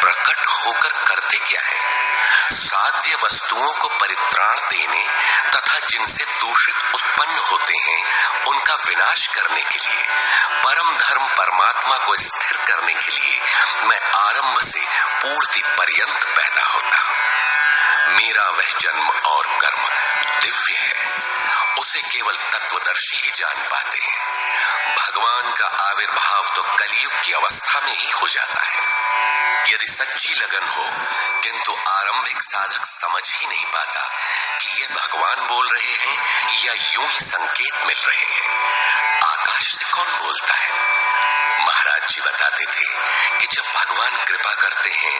प्रकट होकर करते क्या है? साध्य वस्तुओं को परित्राण देने तथा जिनसे दूषित उत्पन्न होते हैं उनका विनाश करने के लिए, परम धर्म परमात्मा को स्थिर करने के लिए मैं आरंभ से पूर्ति पर्यंत पैदा होता हूं। मेरा वह जन्म और कर्म दिव्य है, उसे केवल तत्वदर्शी ही जान पाते हैं। भगवान का आविर्भाव तो कलयुग की अवस्था में ही हो जाता है। यदि सच्ची लगन हो किंतु आरंभिक साधक समझ ही नहीं पाता कि ये भगवान बोल रहे हैं या यूं ही संकेत मिल रहे हैं। आकाश से कौन बोलता है? महाराज जी बताते थे कि जब भगवान कृपा करते हैं,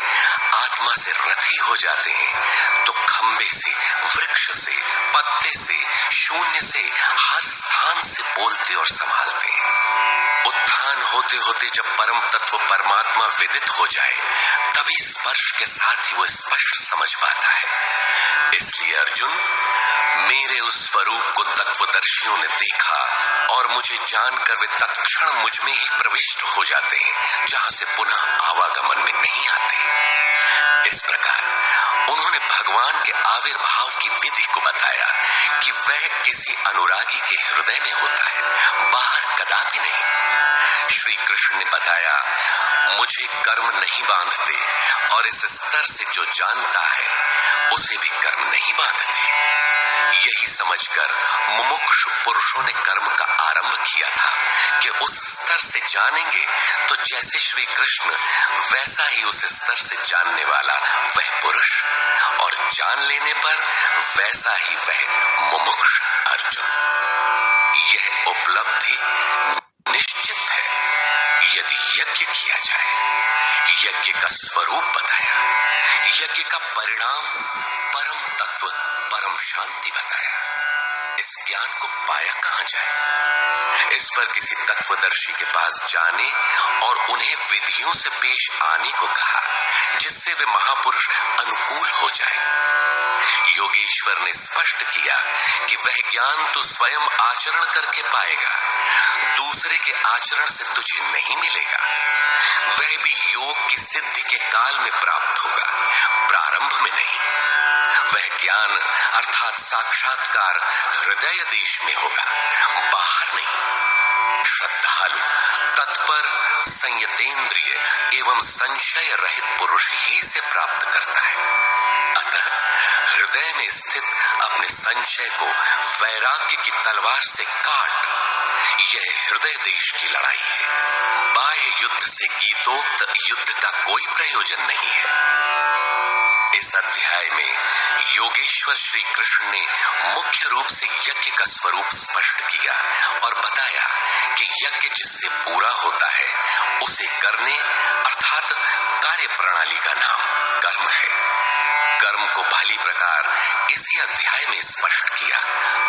आत्मा से रथी हो जाते हैं, तो खंबे से, वृक्ष से, पत्ते से, शून्य से, हर स्थान से बोलते और संभालते हैं। उत्थान होते होते जब परम तत्व परमात्मा विदित हो जाए, तभी स्पर्श के साथ ही वो स्पष्ट समझ पाता है। इसलिए अर्जुन, मेरे उस स्वरूप को तत्वदर्शियों ने देखा और मुझे जानकर वे तत्क्षण मुझ में ही प्रविष्ट हो जाते हैं, जहां से पुनः आवागमन में नहीं आते। इस प्रकार उन्होंने भगवान के आविर्भाव की विधि को बताया कि वह किसी अनुरागी के हृदय में होता है, बाहर कदापि नहीं। श्री कृष्ण ने बताया, मुझे कर्म नहीं बांधते और इस स्तर से जो जानता है उसे भी कर्म नहीं बांधते। यही समझकर मुमुक्षु पुरुषों ने कर्म का आरंभ किया था कि उस स्तर से जानेंगे तो जैसे श्री कृष्ण वैसा ही उस स्तर से जानने वाला वह पुरुष, और जान लेने पर वैसा ही वह मुमुक्षु अर्जुन। यह उपलब्धि निश्चित है यदि यज्ञ किया जाए। यज्ञ का स्वरूप बताया, यज्ञ का परिणाम परम तत्व परम शांति बताया। इस ज्ञान को पाया कहां जाए? इस पर किसी तत्वदर्शी के पास जाने और उन्हें विधियों से पेश आने को कहा, जिससे वे महापुरुष अनुकूल हो जाए। योगेश्वर ने स्पष्ट किया कि वह ज्ञान तू स्वयं आचरण करके पाएगा, दूसरे के आचरण से तुझे नहीं मिलेगा। वह भी योग की सिद्धि के काल में प्राप्त होगा, प्रारंभ में नहीं। वह ज्ञान अर्थात साक्षात्कार हृदय देश में होगा, बाहर नहीं। श्रद्धालु, तत्पर, संयतेंद्रिय एवं संशय रहित पुरुष ही इसे प्राप्त करता है। अतः हृदय में स्थित अपने संशय को वैराग्य की तलवार से काट। यह हृदय देश की लड़ाई है। बाह्य युद्ध से गीतोक्त युद्ध का कोई प्रयोजन नहीं है। इस अध्याय में योगेश्वर श्री कृष्ण ने मुख्य रूप से यज्ञ का स्वरूप स्पष्ट किया और बताया कि यज्ञ जिससे पूरा होता है उसे करने अर्थात कार्य प्रणाली का नाम कर्म है। कर्म को भली प्रकार इसी अध्याय में स्पष्ट किया।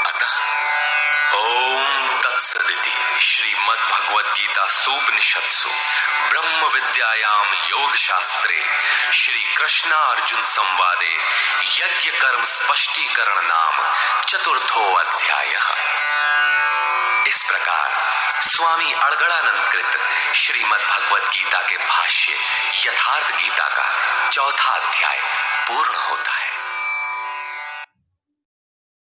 अतः ओम तत्सदिति श्रीमद् भगवद गीता सूपनिषत्सु ब्रह्म विद्यायाम योग शास्त्रे श्री कृष्ण अर्जुन संवादे यज्ञ कर्म स्पष्टीकरण नाम चतुर्थो अध्याय। इस प्रकार स्वामी अड़गड़ानंद कृत श्रीमद् भगवद गीता के भाष्य यथार्थ गीता का चौथा अध्याय पूर्ण होता है।